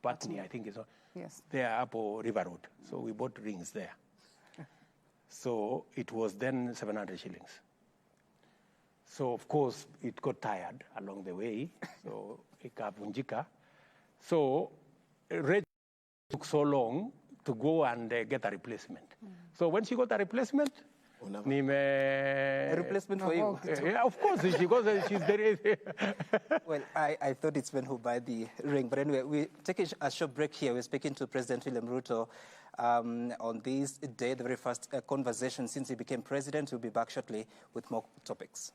Patni, I think it's Yes. there up on River Road. So we bought rings there. So it was then 700 shillings. So of course it got tired along the way. So ikavunjika. So Rachel took so long to go and get a replacement. So when she got a replacement, A replacement for you? yeah, of course, she goes. She's very. Well, I thought it's men who buy the ring. But anyway, we take a short break here. We're speaking to President William Ruto on this day, the very first conversation since he became president. We'll be back shortly with more topics.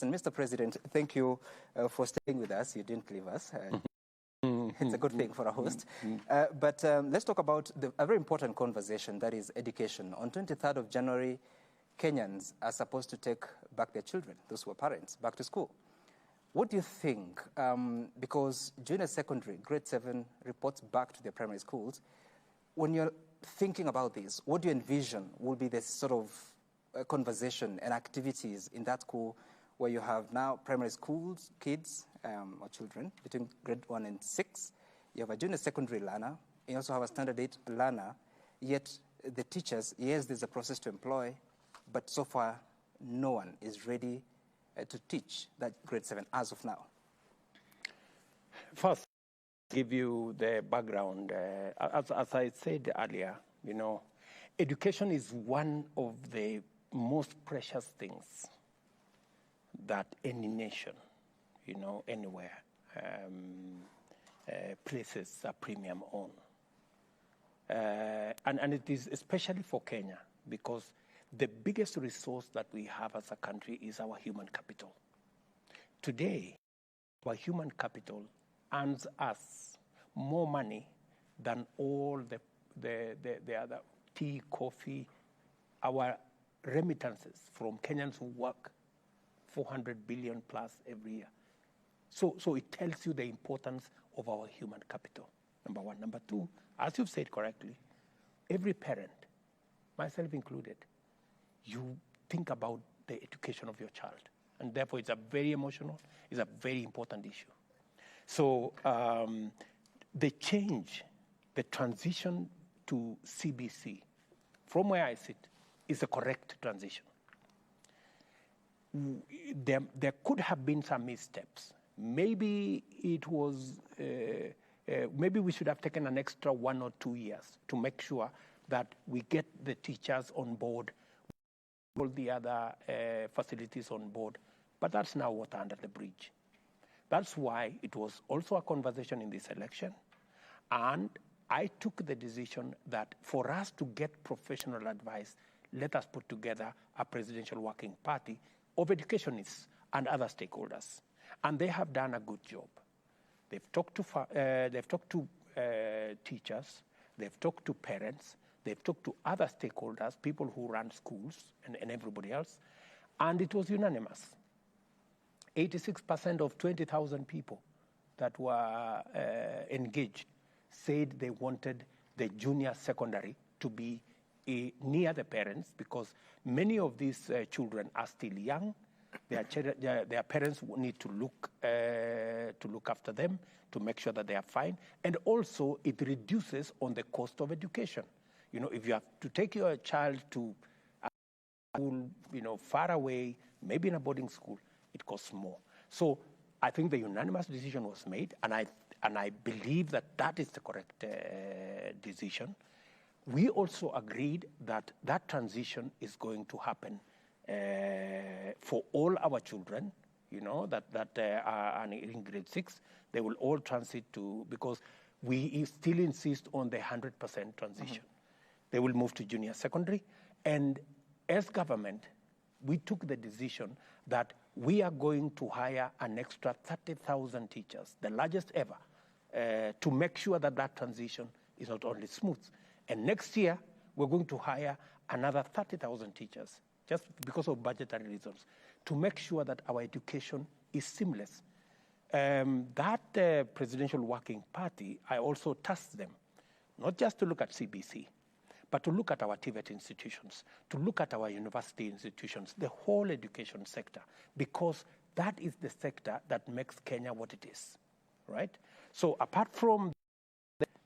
And Mr. President, thank you for staying with us. You didn't leave us. It's a good thing for a host. But let's talk about a very important conversation, that is education. On 23rd of January, Kenyans are supposed to take back their children, those who are parents, back to school. What do you think? Because junior secondary, grade 7, reports back to their primary schools. When you're thinking about this, what do you envision will be the sort of conversation and activities in that school where you have now primary schools, kids or children between grade 1 and 6. You have a junior secondary learner. You also have a standard 8 learner. Yet the teachers, yes, there's a process to employ, but so far no one is ready to teach that grade 7 as of now. First, give you the background. As I said earlier, you know, education is one of the most precious things that any nation, you know, anywhere, places a premium on. And it is especially for Kenya, because the biggest resource that we have as a country is our human capital. Today, our human capital earns us more money than all the other tea, coffee, our remittances from Kenyans who work 400 billion plus every year. So it tells you the importance of our human capital, number one. Number two, as you've said correctly, every parent, myself included, you think about the education of your child. And therefore, it's a very emotional, it's a very important issue. So the change, the transition to CBC, from where I sit, is a correct transition. There could have been some missteps. Maybe it was, maybe we should have taken an extra 1 or 2 years to make sure that we get the teachers on board, all the other facilities on board. But that's now water under the bridge. That's why it was also a conversation in this election. And I took the decision that for us to get professional advice, let us put together a presidential working party of educationists and other stakeholders. And they have done a good job. They've talked to teachers, they've talked to parents, they've talked to other stakeholders, people who run schools and everybody else, and it was unanimous. 86% of 20,000 people that were engaged said they wanted the junior secondary to be near the parents, because many of these children are still young. Their parents need to look after them, to make sure that they are fine. And also, it reduces on the cost of education. You know, if you have to take your child to a school, you know, far away, maybe in a boarding school, it costs more. So I think the unanimous decision was made, and I believe that that is the correct decision. We also agreed that that transition is going to happen for all our children, you know, that are in grade 6. They will all transit to, because we still insist on the 100% transition. Mm-hmm. They will move to junior secondary. And as government, we took the decision that we are going to hire an extra 30,000 teachers, the largest ever, to make sure that that transition is not only smooth. And next year, we're going to hire another 30,000 teachers, just because of budgetary reasons, to make sure that our education is seamless. That presidential working party, I also tasked them, not just to look at CBC, but to look at our TVET institutions, to look at our university institutions, the whole education sector, because that is the sector that makes Kenya what it is, right? So apart from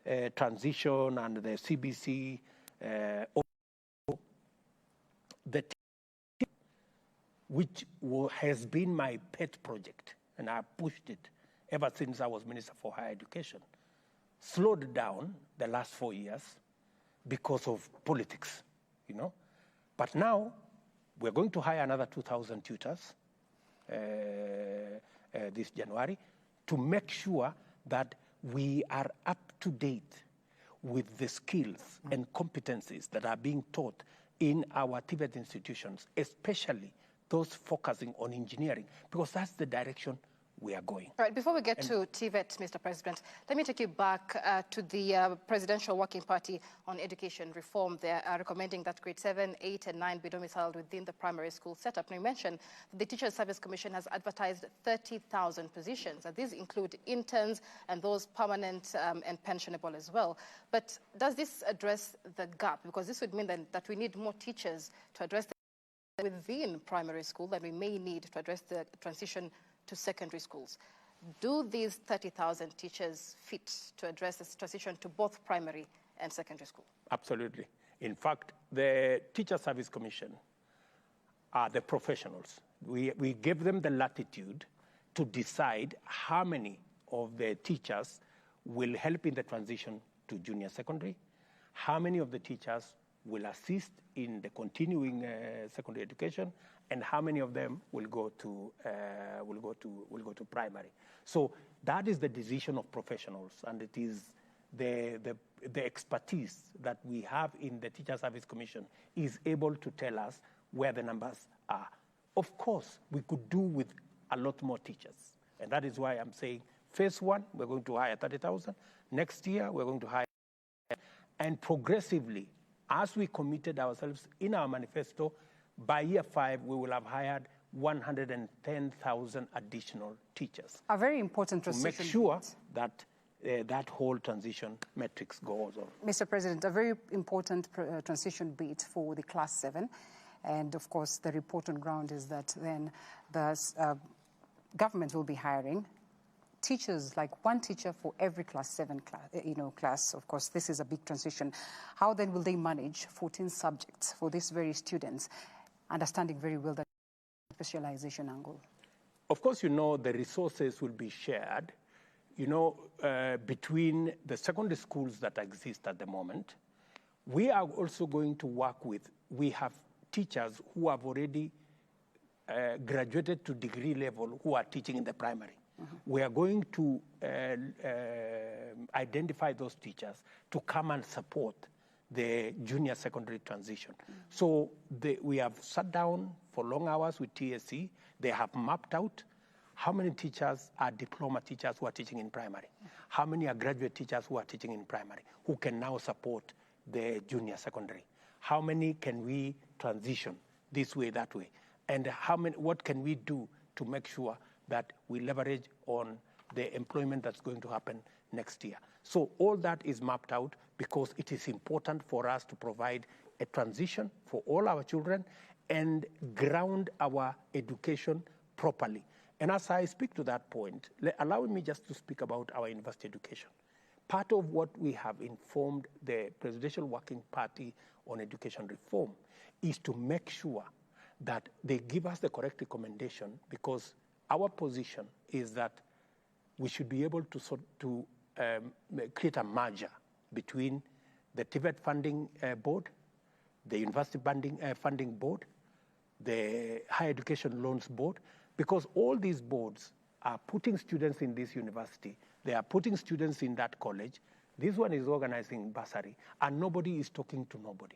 the transition and the CBC, the which has been my pet project, and I pushed it ever since I was Minister for Higher Education, slowed down the last 4 years because of politics, you know. But now we're going to hire another 2,000 tutors this January to make sure that we are up to date with the skills and competencies that are being taught in our TVET institutions, especially those focusing on engineering, because that's the direction we are going. All right, before we get to TVET, Mr. President, let me take you back to the Presidential Working Party on Education Reform. They are recommending that grade 7, 8, and 9 be domiciled within the primary school setup. Now, you mentioned the Teacher Service Commission has advertised 30,000 positions. And these include interns and those permanent and pensionable as well. But does this address the gap? Because this would mean that we need more teachers to address the within primary school that we may need to address the transition to secondary schools. Do these 30,000 teachers fit to address this transition to both primary and secondary school? Absolutely. In fact, the Teacher Service Commission are the professionals. We give them the latitude to decide how many of the teachers will help in the transition to junior secondary, how many of the teachers will assist in the continuing secondary education, and how many of them will go to primary. So that is the decision of professionals, and it is the expertise that we have in the Teacher Service Commission is able to tell us where the numbers are. Of course, we could do with a lot more teachers, and that is why I'm saying phase 1, we're going to hire 30,000. Next year, we're going to hire, and progressively, as we committed ourselves in our manifesto, by year 5, we will have hired 110,000 additional teachers. A very important transition. To make sure that that whole transition metrics goes on. Mr. President, a very important transition bit for the Class 7. And of course, the report on ground is that then the government will be hiring teachers, like one teacher for every Class 7 class. Of course, this is a big transition. How then will they manage 14 subjects for these very students, understanding very well the specialization angle? Of course, the resources will be shared, between the secondary schools that exist at the moment. We are also going to work with, we have teachers who have already graduated to degree level who are teaching in the primary. We are going to identify those teachers to come and support the junior secondary transition. So we have sat down for long hours with TSC. They have mapped out how many teachers are diploma teachers who are teaching in primary, how many are graduate teachers who are teaching in primary, who can now support the junior secondary, how many can we transition this way, that way, and what can we do to make sure that we leverage on the employment that's going to happen next year. So all that is mapped out because it is important for us to provide a transition for all our children and ground our education properly. And as I speak to that point, allow me just to speak about our university education. Part of what we have informed the Presidential Working Party on education reform is to make sure that they give us the correct recommendation, because our position is that we should be able to create a merger between the TVET funding board, the university funding board, the higher education loans board, because all these boards are putting students in this university, they are putting students in that college. This one is organizing bursary, and nobody is talking to nobody.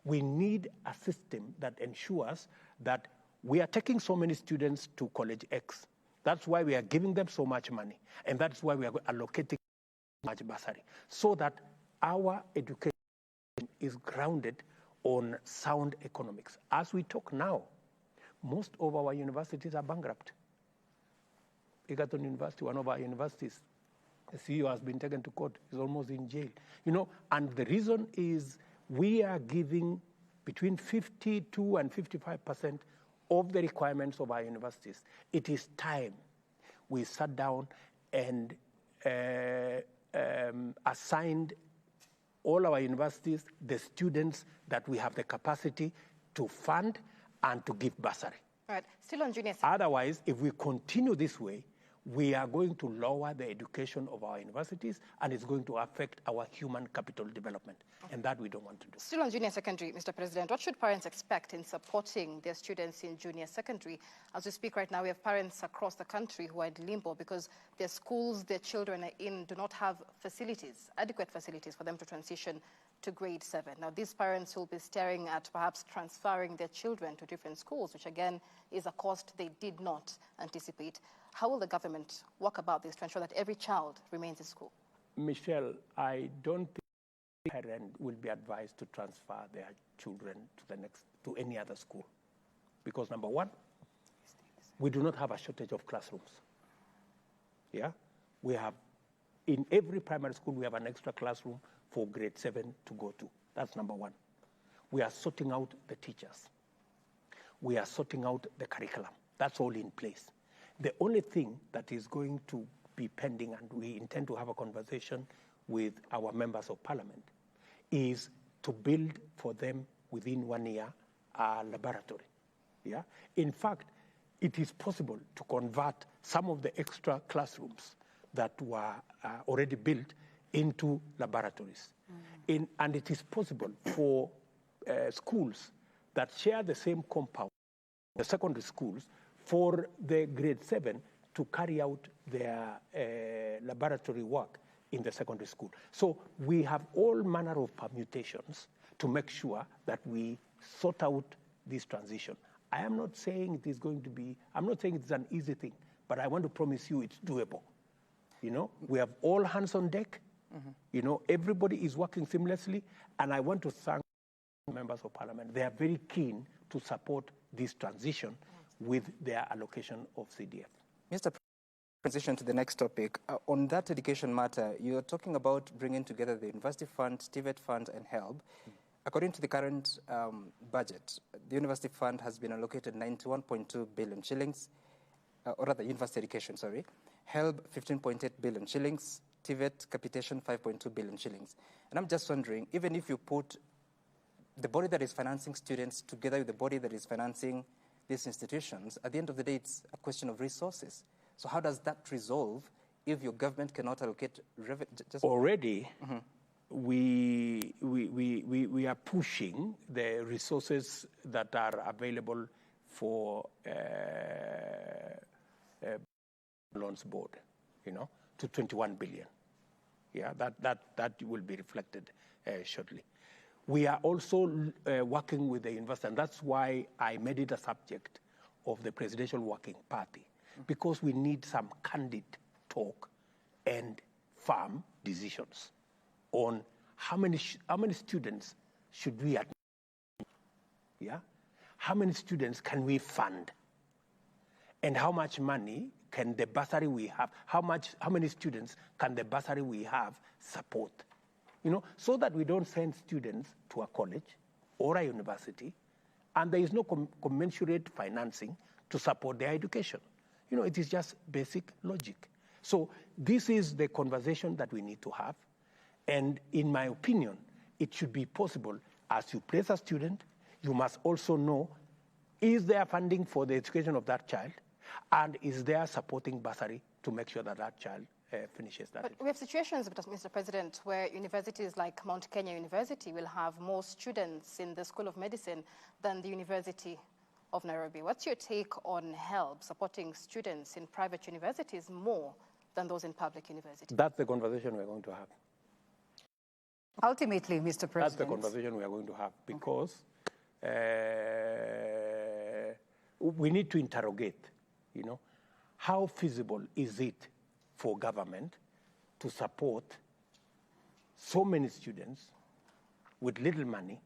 We need a system that ensures that we are taking so many students to college X. That's why we are giving them so much money, and that's why we are allocating so much bursary, so that our education is grounded on sound economics. As we talk now, most of our universities are bankrupt. Egerton University, one of our universities, the CEO has been taken to court, is almost in jail. And the reason is we are giving between 52 and 55% of the requirements of our universities. It is time we sat down and assigned all our universities the students that we have the capacity to fund and to give bursary. All right, still on junior. Otherwise, if we continue this way, we are going to lower the education of our universities, and it's going to affect our human capital development, and that we don't want to do. Still on junior secondary, Mr. President, what should parents expect in supporting their students in junior secondary? As we speak right now, we have parents across the country who are in limbo because their schools their children are in do not have facilities, adequate facilities for them to transition to grade 7. Now, these parents will be staring at perhaps transferring their children to different schools, which again is a cost they did not anticipate. How will the government work about this to ensure that every child remains in school? Michelle, I don't think a parent will be advised to transfer their children to any other school. Because number one, we do not have a shortage of classrooms. Yeah? We have, in every primary school, we have an extra classroom for grade 7 to go to. That's number one. We are sorting out the teachers. We are sorting out the curriculum. That's all in place. The only thing that is going to be pending, and we intend to have a conversation with our members of parliament, is to build for them within 1 year a laboratory. Yeah? In fact, it is possible to convert some of the extra classrooms that were already built into laboratories. And it is possible for schools that share the same compound, the secondary schools, for the grade 7 to carry out their laboratory work in the secondary school. So we have all manner of permutations to make sure that we sort out this transition. I am not saying it is going to be, I'm not saying it's an easy thing, but I want to promise you it's doable. We have all hands on deck. Everybody is working seamlessly, and I want to thank members of parliament. They are very keen to support this transition with their allocation of CDF. Mr. Transition to the next topic. On that education matter, you're talking about bringing together the University Fund, TVET Fund, and HELB. According to the current budget, the University Fund has been allocated 91.2 billion shillings, or rather, University Education, sorry. HELB, 15.8 billion shillings. TVET, capitation, 5.2 billion shillings. And I'm just wondering, even if you put the body that is financing students together with the body that is financing these institutions, at the end of the day, it's a question of resources. So how does that resolve if your government cannot allocate revenue? Already, we are pushing the resources that are available for loans board, to 21 billion. Yeah, that will be reflected shortly. We are also working with the university, and that's why I made it a subject of the Presidential Working Party, because we need some candid talk and firm decisions on how many students should we admit, yeah? How many students can we fund? And how much money can the bursary we have, how many students can the bursary we have support? So that we don't send students to a college or a university and there is no commensurate financing to support their education. It is just basic logic. So this is the conversation that we need to have. And in my opinion, it should be possible as you place a student, you must also know, is there funding for the education of that child? And is there supporting bursary to make sure that that child finishes that? But we have situations, Mr. President, where universities like Mount Kenya University will have more students in the School of Medicine than the University of Nairobi. What's your take on HELB supporting students in private universities more than those in public universities? That's the conversation we're going to have. Ultimately, Mr. President. That's the conversation we are going to have, because we need to interrogate, how feasible is it for government to support so many students with little money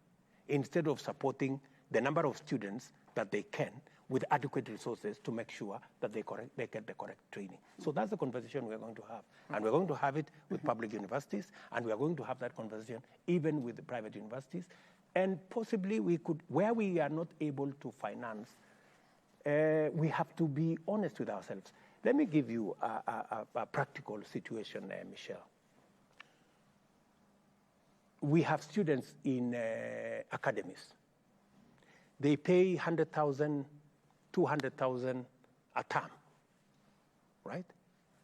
instead of supporting the number of students that they can with adequate resources to make sure that they get the correct training. So that's the conversation we're going to have. And we're going to have it with public universities, and we're going to have that conversation even with the private universities. And possibly we could, where we are not able to finance, we have to be honest with ourselves. Let me give you a practical situation, Michelle. We have students in academies. They pay 100,000, 200,000 a term, right?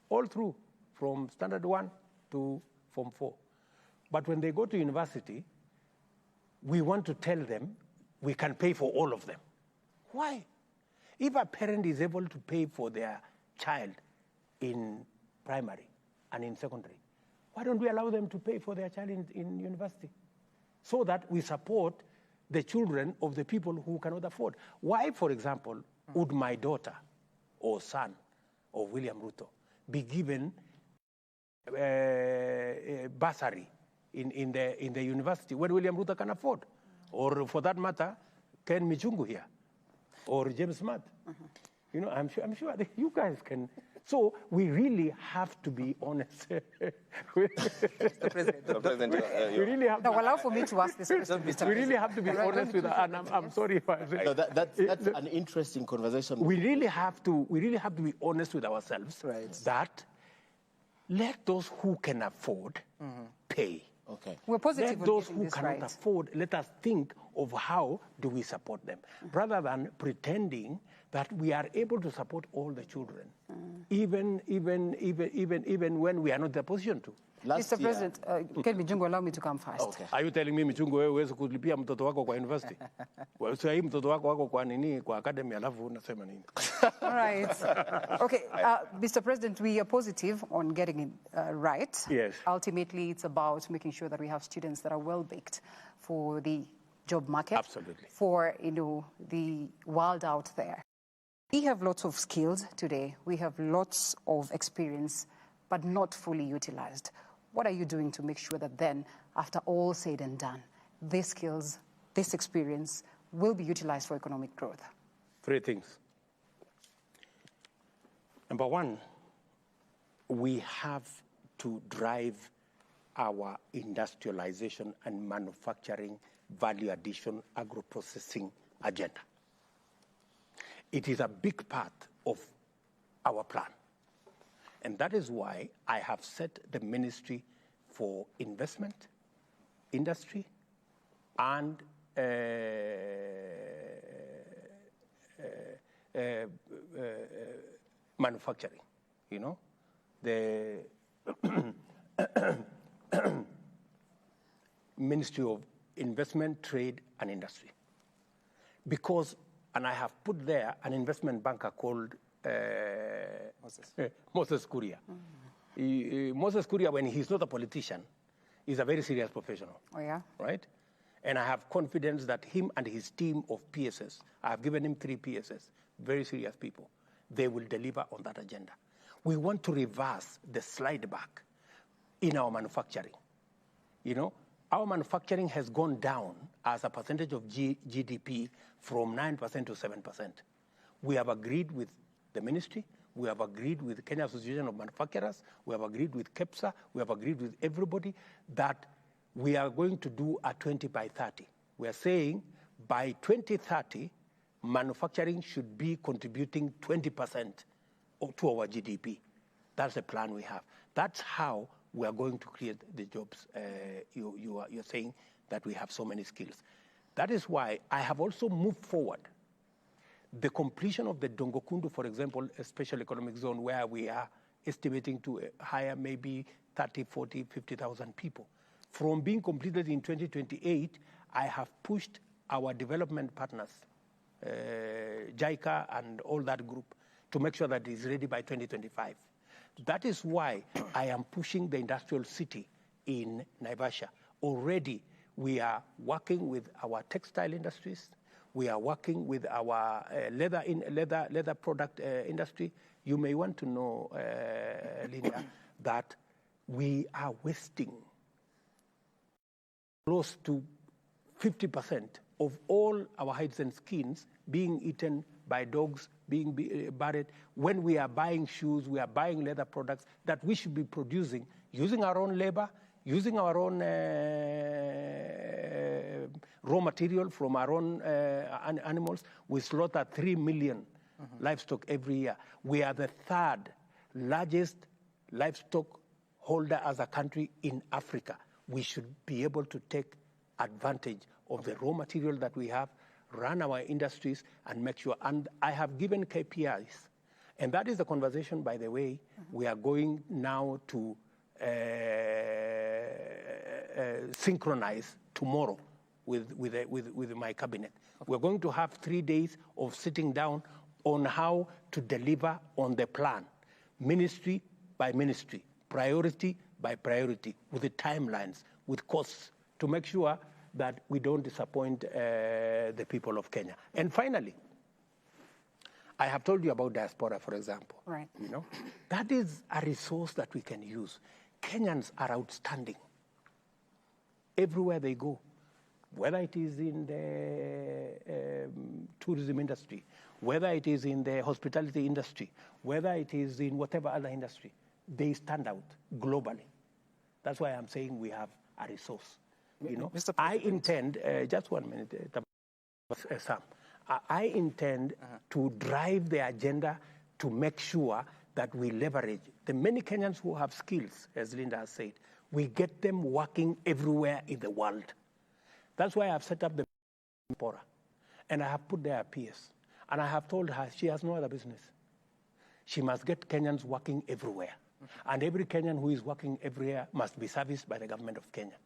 All through, from standard 1 to form 4. But when they go to university, we want to tell them we can pay for all of them. Why? If a parent is able to pay for their child in primary and in secondary, why don't we allow them to pay for their child in university? So that we support the children of the people who cannot afford. Why, for example, would my daughter or son of William Ruto be given bursary in the university when William Ruto can afford? Or for that matter, Ken Michungu here, or James Matt. I'm sure that you guys can. So we really have to be honest. Mr. President, we really have to, allow for me to ask this question. We really have to be honest with that, and I'm sorry if I say. No, that's an interesting conversation. We really have to be honest with ourselves. Right. That let those who can afford pay. Okay. We're positive. Let those who cannot afford, let us think of how do we support them, rather than pretending that we are able to support all the children, even when we are not in the position to. Mr. President, can Michungu allow me to come first? Okay. Are you telling me Michungu wewe huwezi kulipia mtoto wako kwa university? Wewe sasa hii mtoto wako wako kwa nini kwa academy alafu unasema nini? All right. Okay, Mr. President, we are positive on getting it right. Yes. Ultimately, it's about making sure that we have students that are well-baked for the job market. Absolutely. For, the world out there. We have lots of skills today. We have lots of experience, but not fully utilized. What are you doing to make sure that then, after all said and done, these skills, this experience will be utilized for economic growth? 3 things. Number one, we have to drive our industrialization and manufacturing value addition agro-processing agenda. It is a big part of our plan. And that is why I have set the Ministry for Investment, Industry, and manufacturing, you know. The Ministry of Investment, Trade, and Industry. Because, and I have put there an investment banker called Moses Kuria. Moses Kuria, when he's not a politician, is a very serious professional. Oh, yeah? Right? And I have confidence that him and his team of PSS, I have given him 3 PSS, very serious people, they will deliver on that agenda. We want to reverse the slide back in our manufacturing. You know, our manufacturing has gone down as a percentage of GDP from 9% to 7%. We have agreed with the ministry, we have agreed with the Kenya Association of Manufacturers, we have agreed with KEPSA, we have agreed with everybody that we are going to do a 20 by 30. We are saying by 2030, manufacturing should be contributing 20% to our GDP. That's the plan we have. That's how we are going to create the jobs. You're saying that we have so many skills. That is why I have also moved forward the completion of the Dongokundu, for example, a special economic zone where we are estimating to hire maybe 30, 40, 50,000 people. From being completed in 2028, I have pushed our development partners, JICA and all that group, to make sure that it is ready by 2025. That is why I am pushing the industrial city in Naivasha. Already, we are working with our textile industries. We are working with our leather product industry. You may want to know, Linda, that we are wasting close to 50% of all our hides and skins being eaten by dogs, being buried. When we are buying shoes, we are buying leather products that we should be producing using our own labor, using our own raw material from our own animals. We slaughter 3 million livestock every year. We are the 3rd largest livestock holder as a country in Africa. We should be able to take advantage of the raw material that we have, run our industries, and make sure. And I have given KPIs. And that is the conversation, by the way, we are going now to synchronize tomorrow with my cabinet. We're going to have 3 days of sitting down on how to deliver on the plan, ministry by ministry, priority by priority, with the timelines, with costs, to make sure that we don't disappoint the people of Kenya. And finally, I have told you about diaspora, for example. Right. You know, that is a resource that we can use. Kenyans are outstanding everywhere they go, whether it is in the tourism industry, whether it is in the hospitality industry, whether it is in whatever other industry, they stand out globally. That's why I'm saying we have a resource. You know, I intend, just 1 minute, Sam. I intend to drive the agenda to make sure that we leverage the many Kenyans who have skills, as Linda has said. We get them working everywhere in the world. That's why I've set up the Pora. And I have put there a PS. And I have told her she has no other business. She must get Kenyans working everywhere. And every Kenyan who is working everywhere must be serviced by the government of Kenya.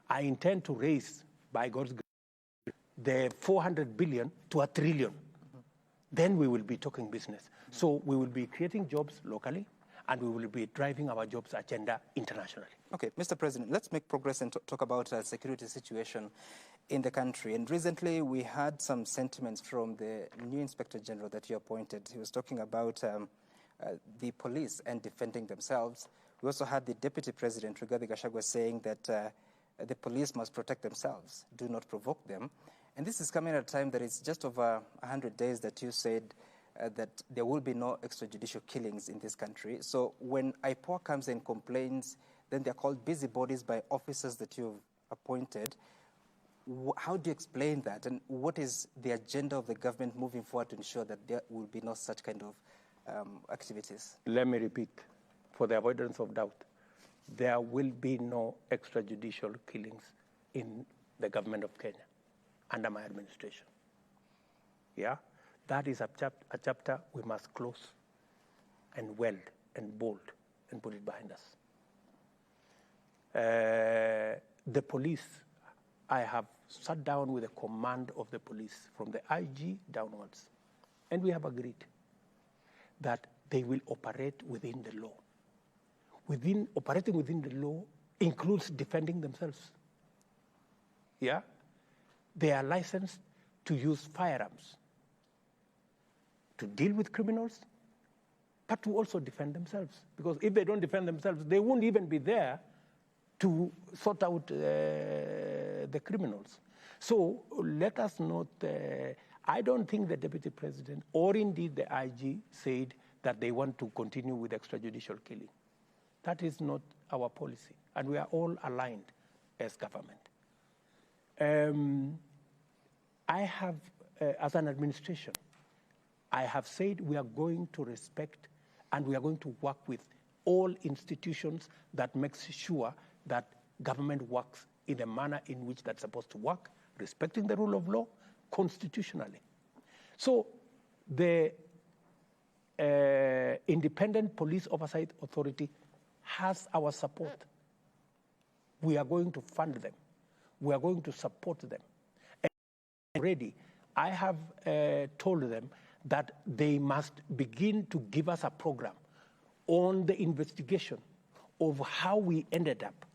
I intend to raise, by God's grace, the 400 billion to $1 trillion. Then we will be talking business. So we will be creating jobs locally, and we will be driving our jobs agenda internationally. Okay, Mr. President, let's make progress and talk about the security situation in the country. And recently we had some sentiments from the new Inspector General that you appointed. He was talking about the police and defending themselves. We also had the Deputy President, Rigathi Gachagua, saying that the police must protect themselves, do not provoke them. And this is coming at a time that it's just over 100 days that you said that there will be no extrajudicial killings in this country. So when IPOA comes and complains, then they're called busybodies by officers that you've appointed. How do you explain that? And what is the agenda of the government moving forward to ensure that there will be no such kind of activities? Let me repeat, for the avoidance of doubt, there will be no extrajudicial killings in the government of Kenya under my administration. Yeah? That is a chapter we must close and weld and bolt and put it behind us. The police, I have sat down with the command of the police from the IG downwards, and we have agreed that they will operate within the law. Operating within the law includes defending themselves. Yeah? They are licensed to use firearms to deal with criminals, but to also defend themselves. Because if they don't defend themselves, they won't even be there to sort out the criminals. So let us not, I don't think the Deputy President or indeed the IG said that they want to continue with extrajudicial killing. That is not our policy, and we are all aligned as government. I have, as an administration, I have said we are going to respect and we are going to work with all institutions that makes sure that government works in a manner in which that's supposed to work, respecting the rule of law constitutionally. So the Independent Police Oversight Authority has our support. We are going to fund them. We are going to support them. And already, I have told them that they must begin to give us a program on the investigation of how we ended up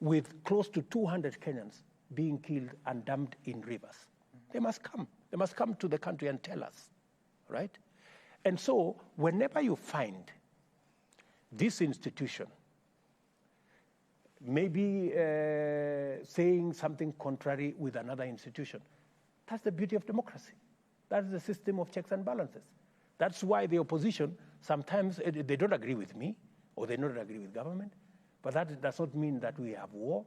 with close to 200 Kenyans being killed and dumped in rivers. They must come. They must come to the country and tell us, right? And so whenever you find this institution maybe saying something contrary with another institution, that's the beauty of democracy. That's the system of checks and balances. That's why the opposition, sometimes they don't agree with me or they don't agree with government, but that does not mean that we have war,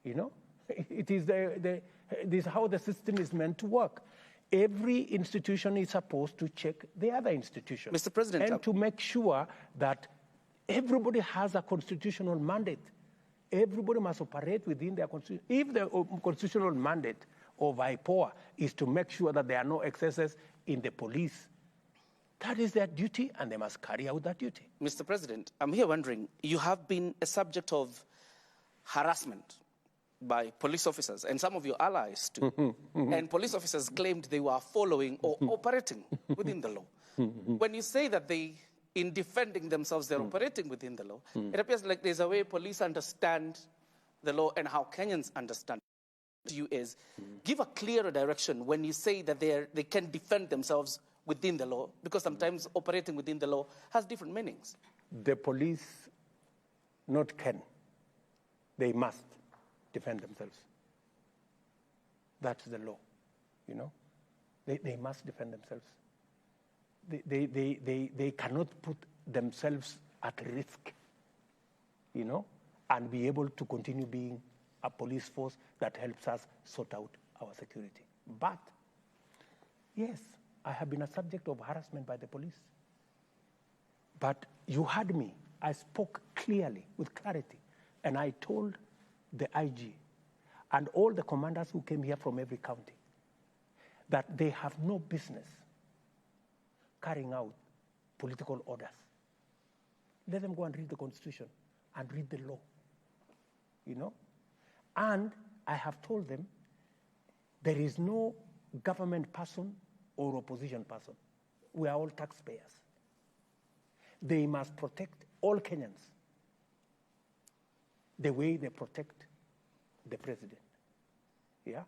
you know? It is this is how the system is meant to work. Every institution is supposed to check the other institution. Mr. President, and to make sure that everybody has a constitutional mandate. Everybody must operate within their constitution. If the constitutional mandate of IPOA is to make sure that there are no excesses in the police, that is their duty, and they must carry out that duty. Mr. President, I'm here wondering, you have been a subject of harassment by police officers and some of your allies too. And police officers claimed they were following or operating within the law. When you say that in defending themselves, they're operating within the law, it appears like there's a way police understand the law and how Kenyans understand it. You is give a clearer direction when you say that they can defend themselves within the law, because sometimes operating within the law has different meanings. The police not can, they must defend themselves. That's the law, you know. They must defend themselves. They cannot put themselves at risk, you know, and be able to continue being a police force that helps us sort out our security. But, yes, I have been a subject of harassment by the police. But you heard me. I spoke clearly, with clarity, and I told the IG and all the commanders who came here from every county that they have no business carrying out political orders. Let them go and read the Constitution and read the law, you know? And I have told them there is no government person or opposition person. We are all taxpayers. They must protect all Kenyans the way they protect the president. Yeah?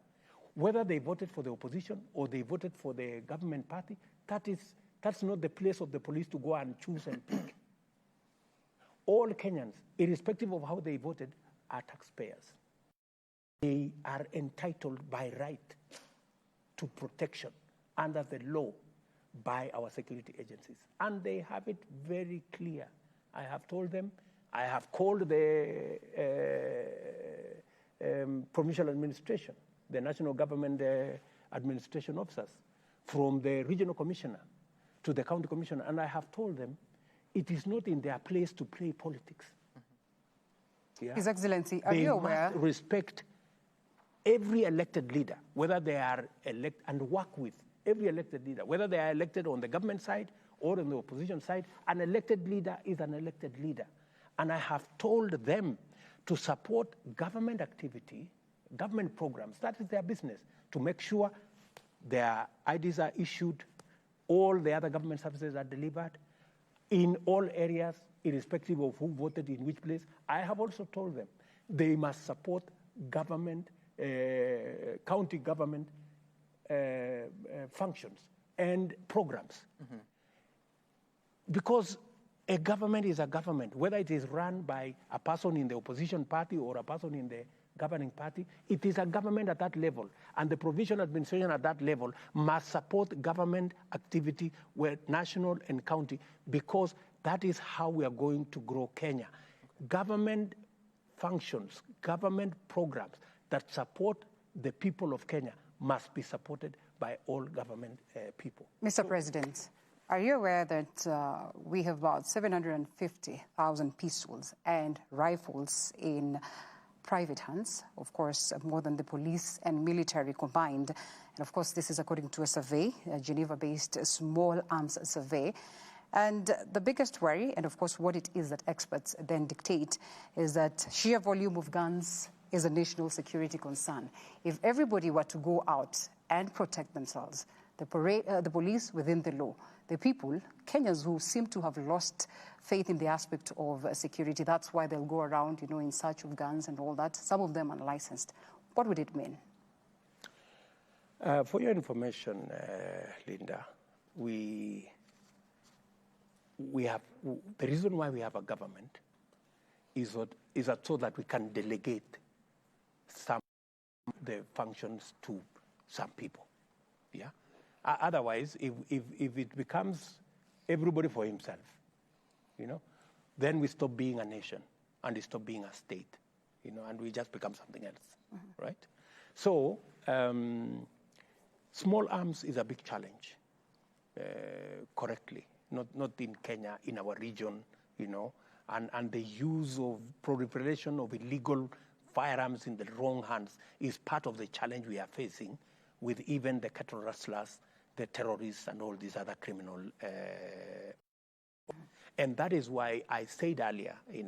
Whether they voted for the opposition or they voted for the government party, that's not the place of the police to go and choose and pick. All Kenyans, irrespective of how they voted, are taxpayers. They are entitled by right to protection under the law by our security agencies. And they have it very clear. I have told them, I have called the provincial administration, the national government administration officers, from the regional commissioner to the county commissioner, and I have told them it is not in their place to play politics. Yeah? His Excellency, are you aware? They must respect every elected leader, whether they are elected, and work with every elected leader, whether they are elected on the government side or on the opposition side. An elected leader is an elected leader. And I have told them to support government activity, government programs. That is their business, to make sure their IDs are issued, all the other government services are delivered in all areas, irrespective of who voted in which place. I have also told them they must support government, county government functions and programs. Because a government is a government, whether it is run by a person in the opposition party or a person in the governing party, it is a government at that level. And the provincial administration at that level must support government activity, where national and county, because that is how we are going to grow Kenya. Government functions, government programs that support the people of Kenya must be supported by all government people. Mr. President, are you aware that we have about 750,000 pistols and rifles in private hands, of course, more than the police and military combined? And of course, this is according to a survey, a Geneva-based small arms survey. And the biggest worry, and of course what it is that experts then dictate, is that sheer volume of guns is a national security concern. If everybody were to go out and protect themselves, the police within the law, the people, Kenyans who seem to have lost faith in the aspect of security, that's why they'll go around, in search of guns and all that, some of them unlicensed. What would it mean? For your information, Linda, we have, the reason why we have a government is so that we can delegate some of the functions to some people. Yeah. Otherwise, if it becomes everybody for himself, then we stop being a nation and we stop being a state, and we just become something else, right? So, small arms is a big challenge, correctly, not in Kenya, in our region, and the use of proliferation of illegal firearms in the wrong hands is part of the challenge we are facing with even the cattle rustlers, the terrorists, and all these other criminal. And that is why I said earlier in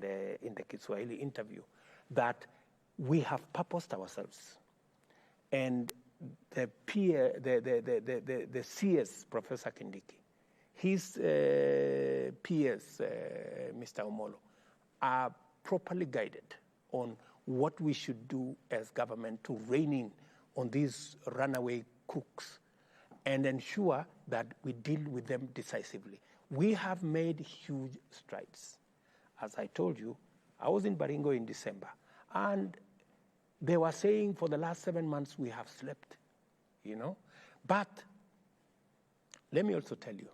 the Kiswahili interview that we have purposed ourselves. And the CS, Professor Kindiki, his peers, Mr. Omolo, are properly guided on what we should do as government to rein in on these runaway cooks and ensure that we deal with them decisively. We have made huge strides. As I told you, I was in Baringo in December, and they were saying for the last 7 months we have slept, But let me also tell you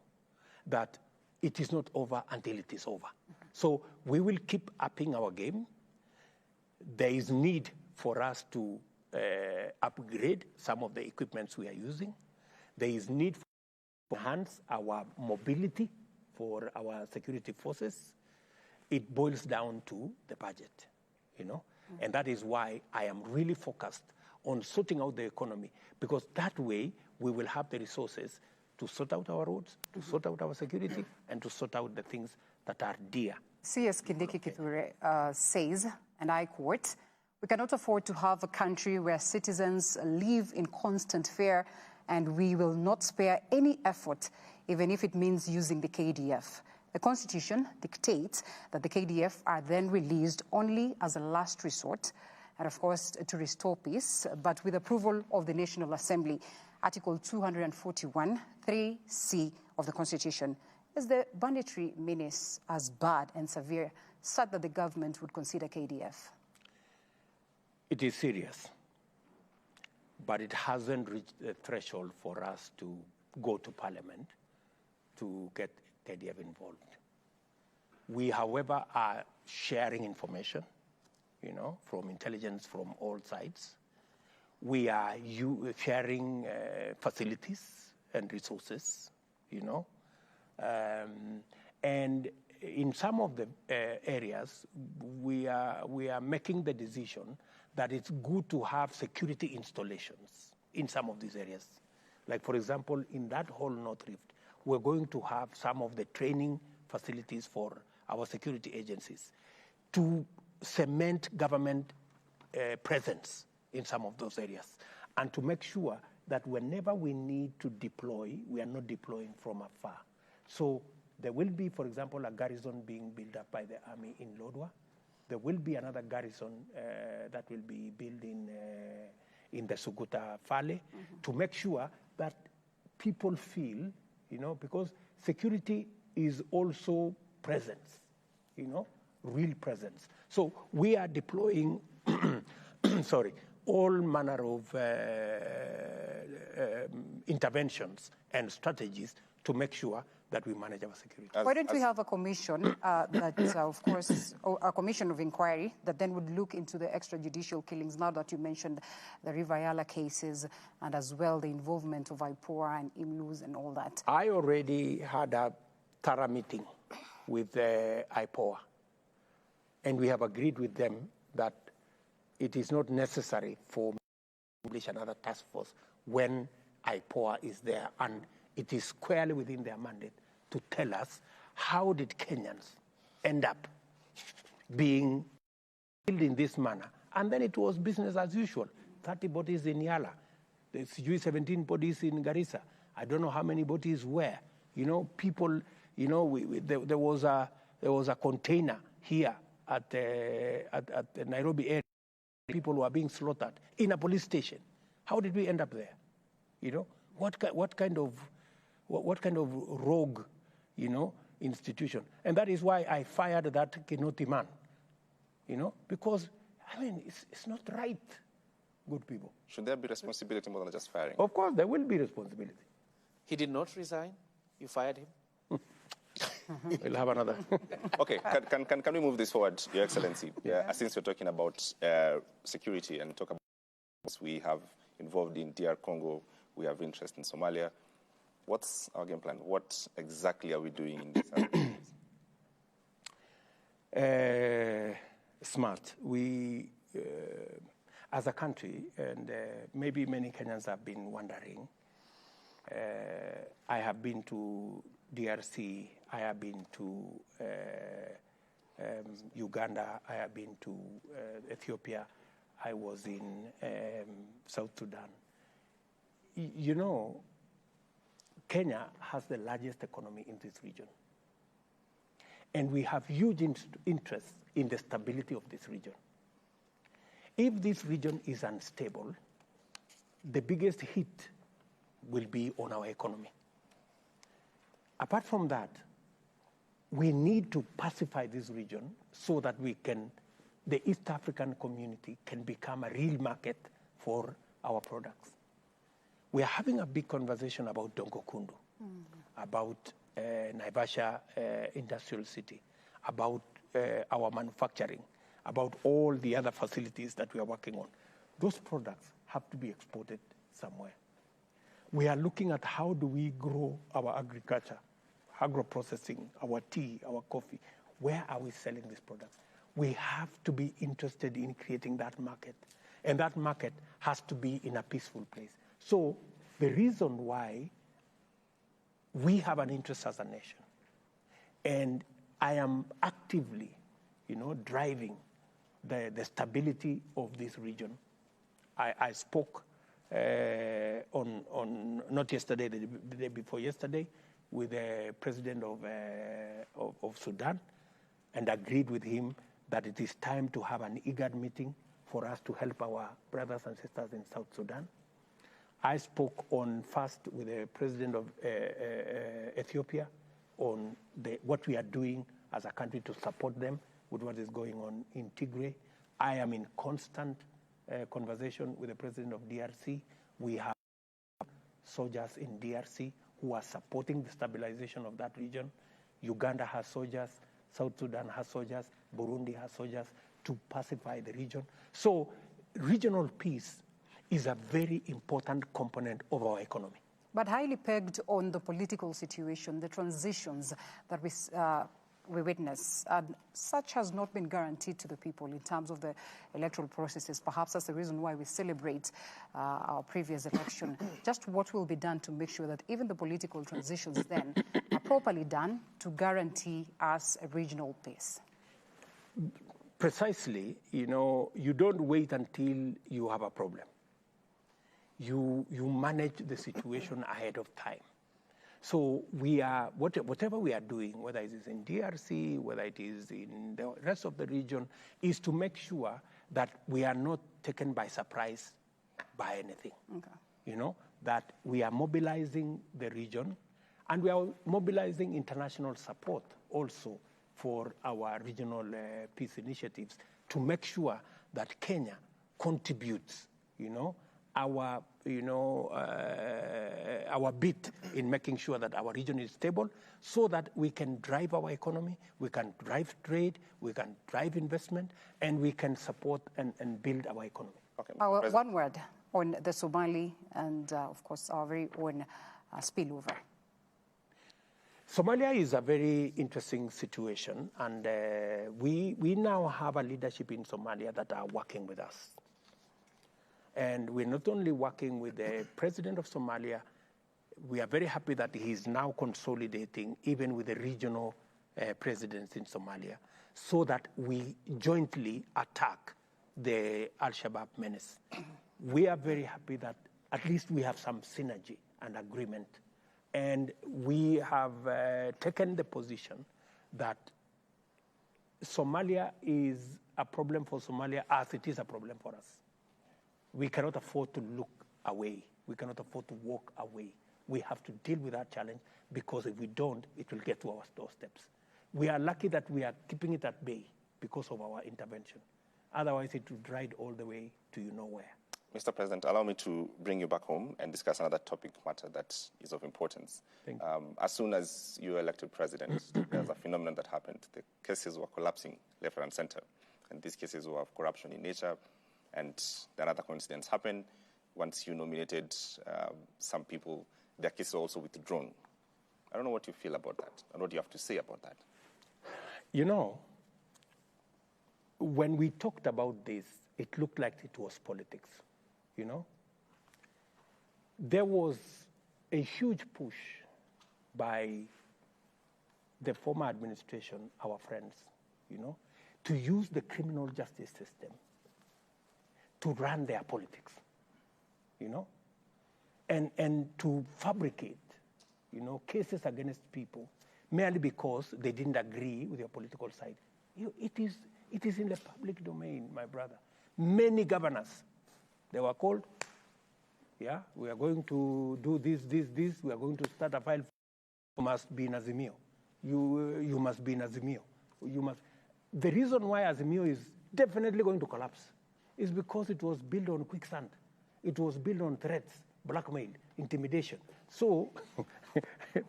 that it is not over until it is over. So we will keep upping our game. There is need for us to upgrade some of the equipments we are using. There is need to enhance our mobility for our security forces. It boils down to the budget, And that is why I am really focused on sorting out the economy, because that way we will have the resources to sort out our roads, to sort out our security, and to sort out the things that are dear. C.S. Kindiki Kithure says, and I quote, "We cannot afford to have a country where citizens live in constant fear, and we will not spare any effort, even if it means using the KDF. The Constitution dictates that the KDF are then released only as a last resort, and of course to restore peace, but with approval of the National Assembly. Article 241, 3C of the Constitution. Is the banditry menace as bad and severe such that the government would consider KDF? It is serious, but it hasn't reached the threshold for us to go to Parliament to get KDF involved. We, however, are sharing information, from intelligence from all sides. We are sharing facilities and resources, and in some of the areas, we are making the decision that it's good to have security installations in some of these areas. Like, for example, in that whole North Rift, we're going to have some of the training facilities for our security agencies to cement government presence in some of those areas, and to make sure that whenever we need to deploy, we are not deploying from afar. So there will be, for example, a garrison being built up by the army in Lodwar. There will be another garrison that will be built in the Suguta Valley, to make sure that people feel, because security is also presence, real presence. So we are deploying, all manner of interventions and strategies to make sure that we manage our security. Why don't we have a commission that, of course, a commission of inquiry that then would look into the extrajudicial killings, now that you mentioned the River Yala cases, and as well the involvement of IPOA and IMLUs and all that? I already had a thorough meeting with IPOA, and we have agreed with them that it is not necessary for me to establish another task force when IPOA is there, and it is squarely within their mandate to tell us how did Kenyans end up being killed in this manner. And then it was business as usual. 30 bodies in Yala, there's 17 bodies in Garissa. I don't know how many bodies were. People, there was a container here at the Nairobi area. People were being slaughtered in a police station. How did we end up there? What kind of rogue, institution? And that is why I fired that Kinoti man, because, it's not right, good people. Should there be responsibility more than just firing? Of course, there will be responsibility. He did not resign? You fired him? We'll have another. Okay, can we move this forward, Your Excellency? Since we're talking about security and talk about we have involved in DR Congo, we have interest in Somalia. What's our game plan? What exactly are we doing in this? Smart. We, as a country, and maybe many Kenyans have been wondering, I have been to DRC, I have been to Uganda, I have been to Ethiopia, I was in South Sudan. Kenya has the largest economy in this region. And we have huge interest in the stability of this region. If this region is unstable, the biggest hit will be on our economy. Apart from that, we need to pacify this region so that the East African community can become a real market for our products. We are having a big conversation about Dongokundu, about Naivasha Industrial City, about our manufacturing, about all the other facilities that we are working on. Those products have to be exported somewhere. We are looking at how do we grow our agriculture, agro-processing, our tea, our coffee. Where are we selling these products? We have to be interested in creating that market. And that market has to be in a peaceful place. So the reason why we have an interest as a nation, and I am actively, driving the stability of this region. I spoke on not yesterday, the day before yesterday, with the president of Sudan, and agreed with him that it is time to have an IGAD meeting for us to help our brothers and sisters in South Sudan. I spoke first with the president of Ethiopia on what we are doing as a country to support them with what is going on in Tigray. I am in constant conversation with the president of DRC. We have soldiers in DRC. who are supporting the stabilization of that region. Uganda has soldiers, South Sudan has soldiers, Burundi has soldiers to pacify the region. So regional peace is a very important component of our economy. But highly pegged on the political situation, the transitions that we witness, such has not been guaranteed to the people in terms of the electoral processes. Perhaps that's the reason why we celebrate our previous election. Just what will be done to make sure that even the political transitions then are properly done to guarantee us a regional peace? Precisely, you know, you don't wait until you have a problem. You manage the situation ahead of time. So we are, whatever we are doing, whether it is in DRC, whether it is in the rest of the region, is to make sure that we are not taken by surprise by anything. Okay. You know, that we are mobilizing the region, and we are mobilizing international support also for our regional peace initiatives to make sure that Kenya contributes, you know, our bit in making sure that our region is stable so that we can drive our economy, we can drive trade, we can drive investment, and we can support and build our economy. Okay, one word on the Somali and, of course, our very own spillover. Somalia is a very interesting situation, and we now have a leadership in Somalia that are working with us. And we're not only working with the president of Somalia, we are very happy that he's now consolidating even with the regional presidents in Somalia so that we jointly attack the Al-Shabaab menace. We are very happy that at least we have some synergy and agreement. And we have taken the position that Somalia is a problem for Somalia as it is a problem for us. We cannot afford to look away. We cannot afford to walk away. We have to deal with that challenge because if we don't, it will get to our doorsteps. We are lucky that we are keeping it at bay because of our intervention. Otherwise, it would ride all the way to you know where. Mr. President, allow me to bring you back home and discuss another topic matter that is of importance. Thank you. As soon as you were elected president, there's a phenomenon that happened. The cases were collapsing left, right, and center. And these cases were of corruption in nature. And then other coincidence happened. Once you nominated some people, their cases were also withdrawn. I don't know what you feel about that and what you have to say about that. You know, when we talked about this, it looked like it was politics, you know. There was a huge push by the former administration, our friends, you know, to use the criminal justice system to run their politics, you know, and to fabricate, you know, cases against people merely because they didn't agree with your political side. It is in the public domain, my brother. Many governors, they were called, yeah, we are going to do this, we are going to start a file. You must be in Azimio. You must be in Azimio. You must. The reason why Azimio is definitely going to collapse is because it was built on quicksand. It was built on threats, blackmail, intimidation. So,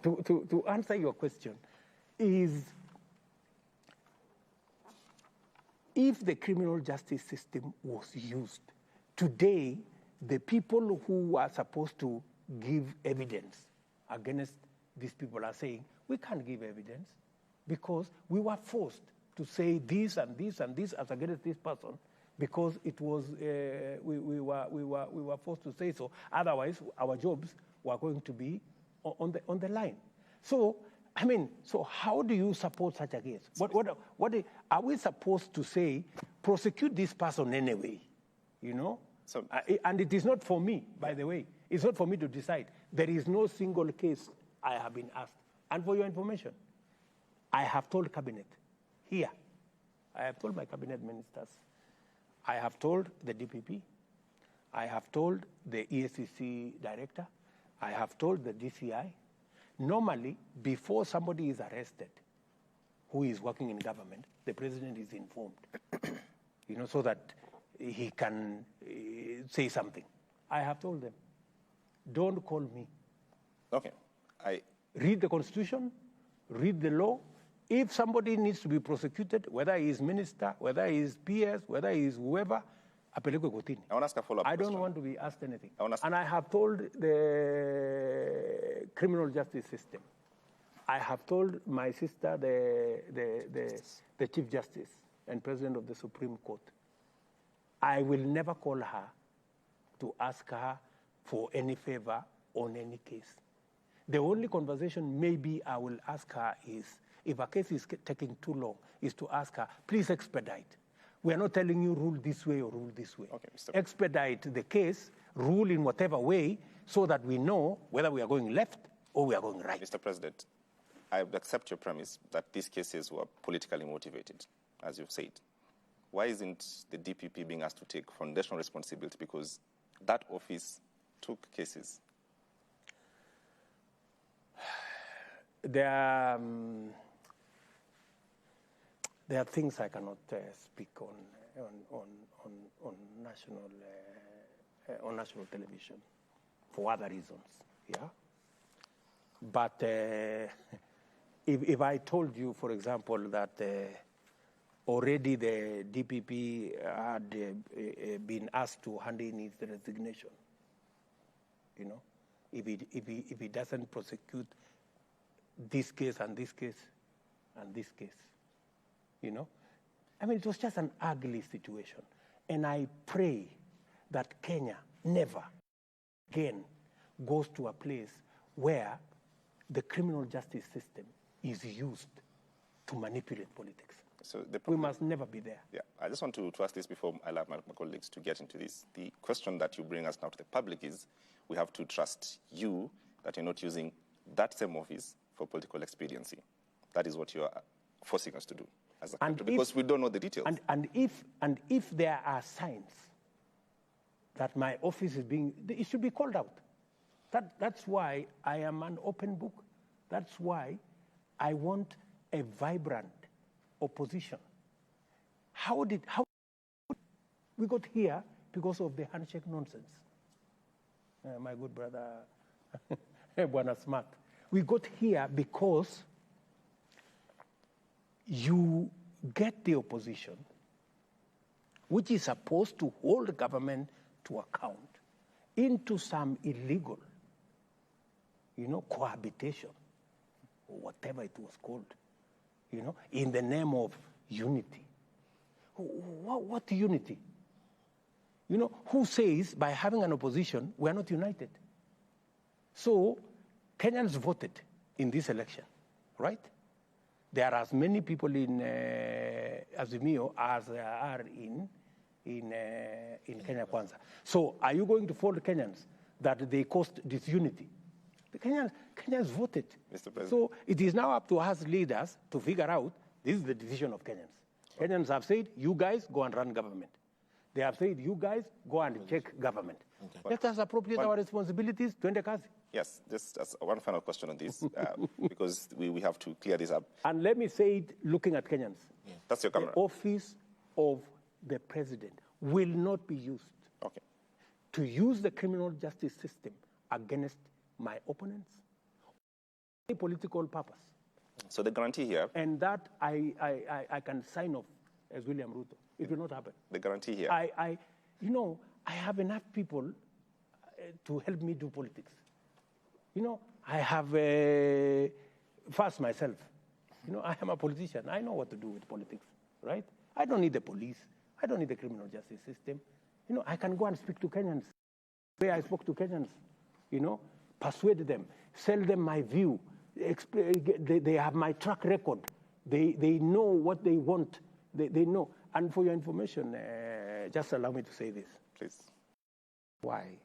to answer your question, is if the criminal justice system was used, today, the people who are supposed to give evidence against these people are saying, we can't give evidence because we were forced to say this and this and this as against this person because it was, we were forced to say so. Otherwise, our jobs were going to be on the line. So, I mean, so how do you support such a case? What are we supposed to say, prosecute this person anyway, you know? So, and it is not for me, by the way. It's not for me to decide. There is no single case I have been asked. And for your information, I have told cabinet here. I have told my cabinet ministers. I have told the DPP. I have told the EACC director. I have told the DCI. Normally, before somebody is arrested who is working in government, the president is informed, you know, so that he can say something. I have told them, don't call me. Okay. Read the Constitution, read the law. If somebody needs to be prosecuted, whether he is minister, whether he is PS, whether he is whoever, apelekwe kotini. I want to ask a follow-up question. I don't want to be asked anything. And I have told the criminal justice system, I have told my sister, the Chief Justice and President of the Supreme Court, I will never call her to ask her for any favor on any case. The only conversation maybe I will ask her is, if a case is taking too long, is to ask her, please expedite. We are not telling you rule this way or rule this way. Okay, Mr. Expedite the case, rule in whatever way, so that we know whether we are going left or we are going right. Mr. President, I would accept your premise that these cases were politically motivated, as you've said. Why isn't the DPP being asked to take foundational responsibility? Because that office took cases. There are things I cannot speak on national television for other reasons. Yeah, but if I told you, for example, that already the DPP had been asked to hand in his resignation, you know, if he doesn't prosecute this case and this case and this case, you know, I mean, it was just an ugly situation, and I pray that Kenya never again goes to a place where the criminal justice system is used to manipulate politics. So we must never be there. Yeah, I just want to ask this before I allow my colleagues to get into this. The question that you bring us now to the public is, we have to trust you that you're not using that same office for political expediency. That is what you are forcing us to do as a country, because we don't know the details. And if there are signs that my office is being, it should be called out. That's why I am an open book. That's why I want a vibrant opposition. How we got here? Because of the handshake nonsense. My good brother, Bwana Smart. We got here because you get the opposition, which is supposed to hold the government to account, into some illegal, you know, cohabitation, or whatever it was called, you know, in the name of unity. What unity? You know, who says by having an opposition, we're not united? So, Kenyans voted in this election, right? There are as many people in Azimio as there are in Kenya Kwanza. So, are you going to fold Kenyans that they caused disunity? The Kenyans voted. Mr. President. So, it is now up to us leaders to figure out, this is the decision of Kenyans. Kenyans have said, you guys go and run government. They have said, you guys go and check government. Okay. Let us appropriate our responsibilities to end the case. Yes, just as one final question on this, because we have to clear this up. And let me say it looking at Kenyans. Yeah. That's your camera. The office of the president will not be used to use the criminal justice system against my opponents, any political purpose. So the guarantee here... And that I can sign off as William Ruto. It will not happen. The guarantee here... You know, I have enough people to help me do politics. You know, I have first myself. You know, I am a politician. I know what to do with politics, right? I don't need the police. I don't need the criminal justice system. You know, I can go and speak to Kenyans. The way I spoke to Kenyans, you know, persuade them, sell them my view. They have my track record. They know what they want. They know. And for your information, just allow me to say this. Please. Why?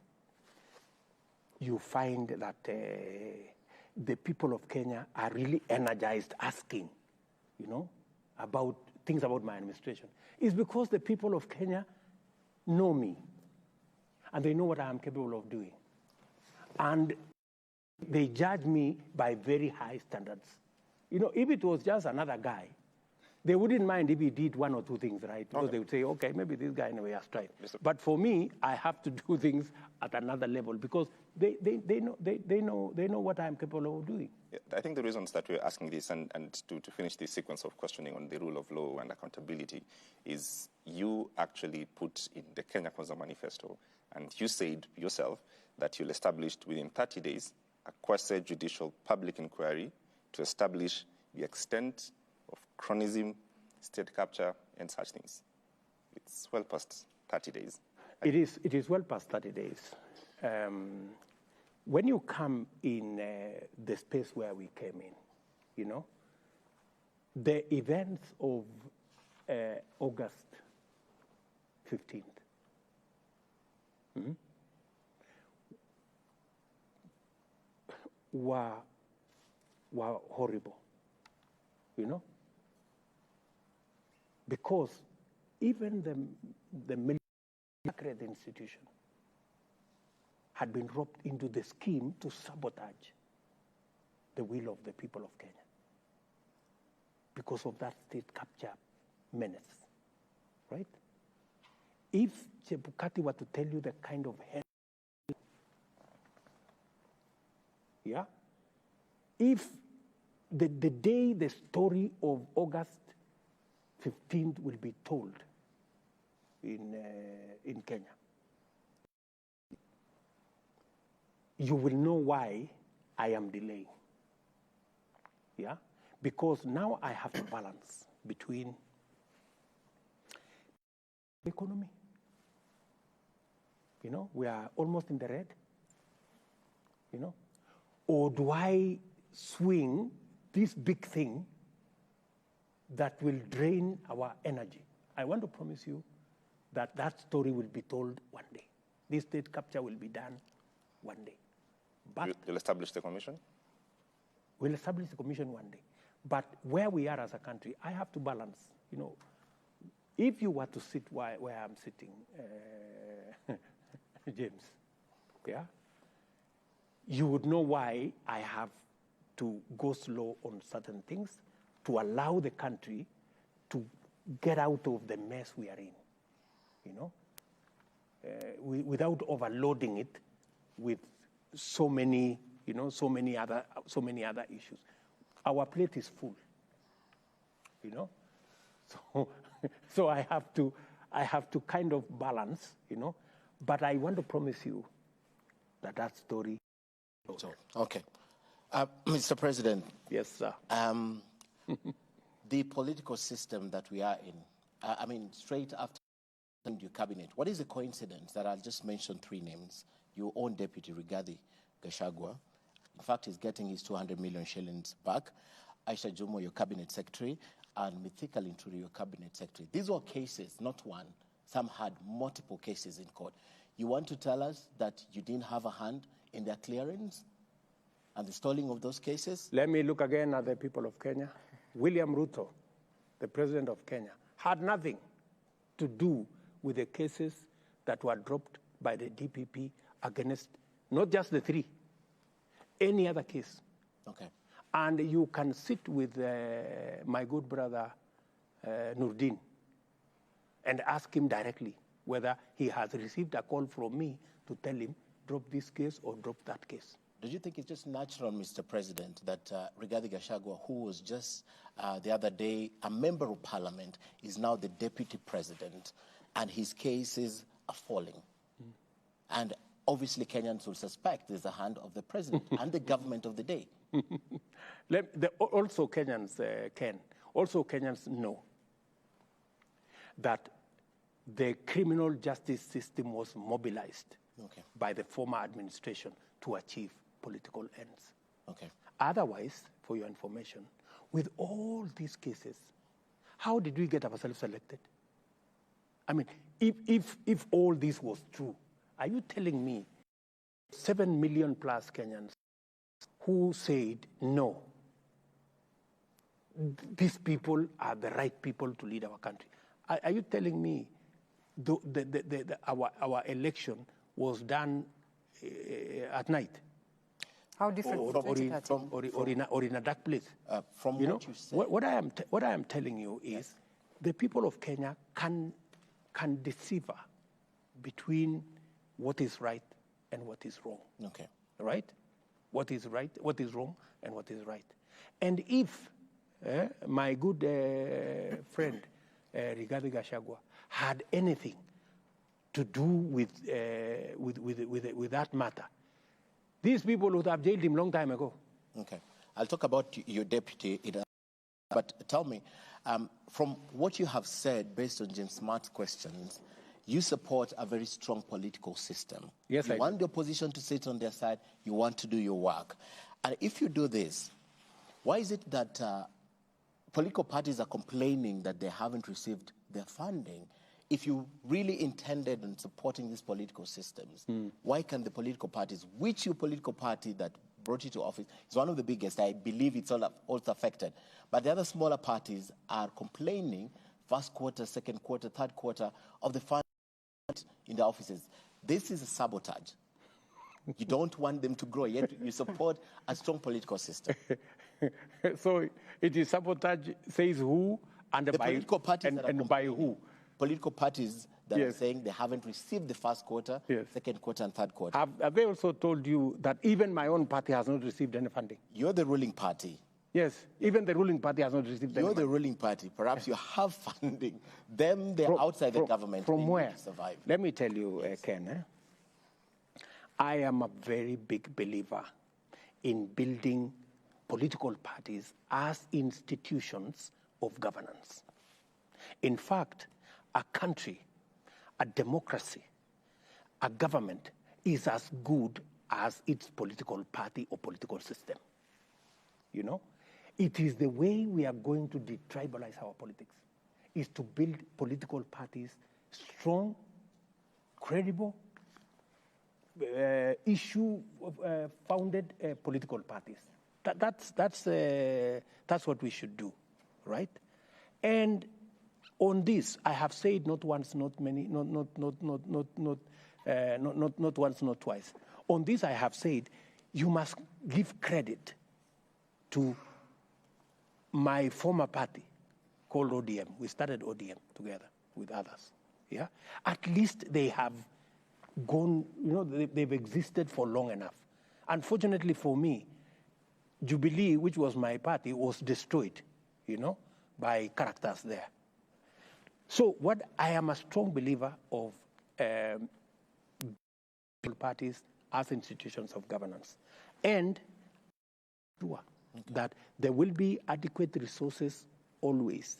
You find that the people of Kenya are really energized asking, you know, about things about my administration. It's because the people of Kenya know me and they know what I am capable of doing. And they judge me by very high standards. You know, if it was just another guy, They wouldn't mind if he did one or two things right, because they would say, okay, maybe this guy anyway has tried. But for me, I have to do things at another level, because they know what I'm capable of doing. Yeah, I think the reasons that we're asking this, and to finish this sequence of questioning on the rule of law and accountability, is you actually put in the Kenya Kwanza Manifesto, and you said yourself that you'll establish within 30 days a quasi-judicial public inquiry to establish the extent of chronism, state capture, and such things. It's well past 30 days. It is well past 30 days. When you come in the space where we came in, you know, the events of August 15th, were horrible, you know, because even the military institution had been roped into the scheme to sabotage the will of the people of Kenya because of that state capture menace, right? If Chebukati were to tell you the kind of hell, yeah, if the day the story of August 15th will be told in Kenya, you will know why I am delaying. Yeah? Because now I have to balance between the economy. You know, we are almost in the red. You know? Or do I swing this big thing that will drain our energy? I want to promise you that that story will be told one day. This state capture will be done one day. But you'll establish the commission? We'll establish the commission one day. But where we are as a country, I have to balance. You know, if you were to sit where I'm sitting, James, yeah, you would know why I have to go slow on certain things to allow the country to get out of the mess we are in, you know, without overloading it with so many, you know, so many other issues. Our plate is full, you know, so I have to kind of balance, you know, but I want to promise you that story. Okay. Mr. President. Yes, sir. The political system that we are in, I mean, straight after your cabinet, what is the coincidence that I'll just mention three names? Your own deputy, Rigathi Gachagua, in fact, he's getting his 200 million shillings back. Aisha Jomo, your cabinet secretary, and Mithika Linturi, your cabinet secretary. These were cases, not one. Some had multiple cases in court. You want to tell us that you didn't have a hand in their clearance and the stalling of those cases? Let me look again at the people of Kenya. William Ruto, the president of Kenya, had nothing to do with the cases that were dropped by the DPP against not just the three, any other case. Okay. And you can sit with my good brother Nurdin and ask him directly whether he has received a call from me to tell him, drop this case or drop that case. Do you think it's just natural, Mr. President, that Rigathi Gachagua, who was just the other day a member of parliament, is now the deputy president, and his cases are falling? And obviously Kenyans will suspect there's a hand of the president and the government of the day. Also Kenyans Kenyans know that the criminal justice system was mobilized by the former administration to achieve political ends. Okay. Otherwise, for your information, with all these cases, how did we get ourselves elected? I mean, if all this was true, are you telling me 7 million plus Kenyans who said, no, these people are the right people to lead our country? Are you telling me our election was done at night? How different or in a dark place. From you what know, you said. what I am telling you is the people of Kenya can decipher between what is right and what is wrong. Okay. Right? What is right, what is wrong, and what is right. And if my good friend Rigathi Gachagua had anything to do with that matter, these people would have jailed him long time ago. Okay. I'll talk about your deputy, but tell me, from what you have said, based on James Smart's questions, you support a very strong political system. Yes, you I want do. the opposition to sit on their side. You want to do your work. And if you do this, why is it that political parties are complaining that they haven't received their funding? If you really intended on supporting these political systems, why can the political parties, which your political party that brought you to office is one of the biggest, I believe it's also affected, but the other smaller parties are complaining first quarter, second quarter, third quarter of the funds in the offices. This is a sabotage. You don't want them to grow, yet you support a strong political system. So it is sabotage, says who, and The by, political parties that are and by who? Political parties that are Yes. saying they haven't received the first quarter, Yes. second quarter, and third quarter. Have they also told you that even my own party has not received any funding? You're the ruling party. Yes, even the ruling party has not received any You're the money. ruling party. Perhaps you have funding. Them, they're outside the government. From They need where? to survive. Let me tell you, Ken, I am a very big believer in building political parties as institutions of governance. In fact, a country, a democracy, a government is as good as its political party or political system. You know? It is the way we are going to detribalize our politics, is to build political parties, strong, credible, issue-founded political parties. That's what we should do, right? And on this, I have said not once, not many, not once, not twice. On this, I have said you must give credit to my former party called ODM. We started ODM together with others. Yeah, at least they have gone. You know, they've existed for long enough. Unfortunately for me, Jubilee, which was my party, was destroyed. You know, by characters there. So, what I am a strong believer of parties as institutions of governance, and that there will be adequate resources always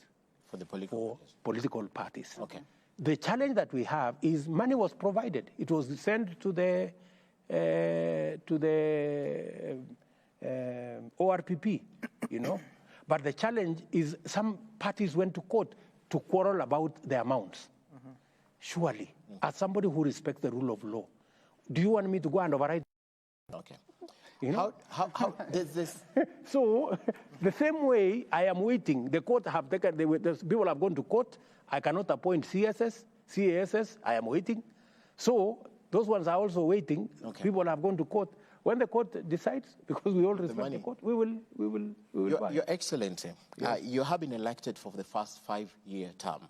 For the political political parties. Okay. The challenge that we have is money was provided. It was sent to the ORPP, you know. But the challenge is some parties went to court to quarrel about the amounts. Surely, as somebody who respects the rule of law, do you want me to go and override? Okay. You know? How there's this? So, the same way I am waiting, the court have taken, the people have gone to court. I cannot appoint CASS, I am waiting. So, those ones are also waiting. Okay. People have gone to court. When the court decides, because we all respect the court, we will buy. Your Excellency, you have been elected for the first 5-year term.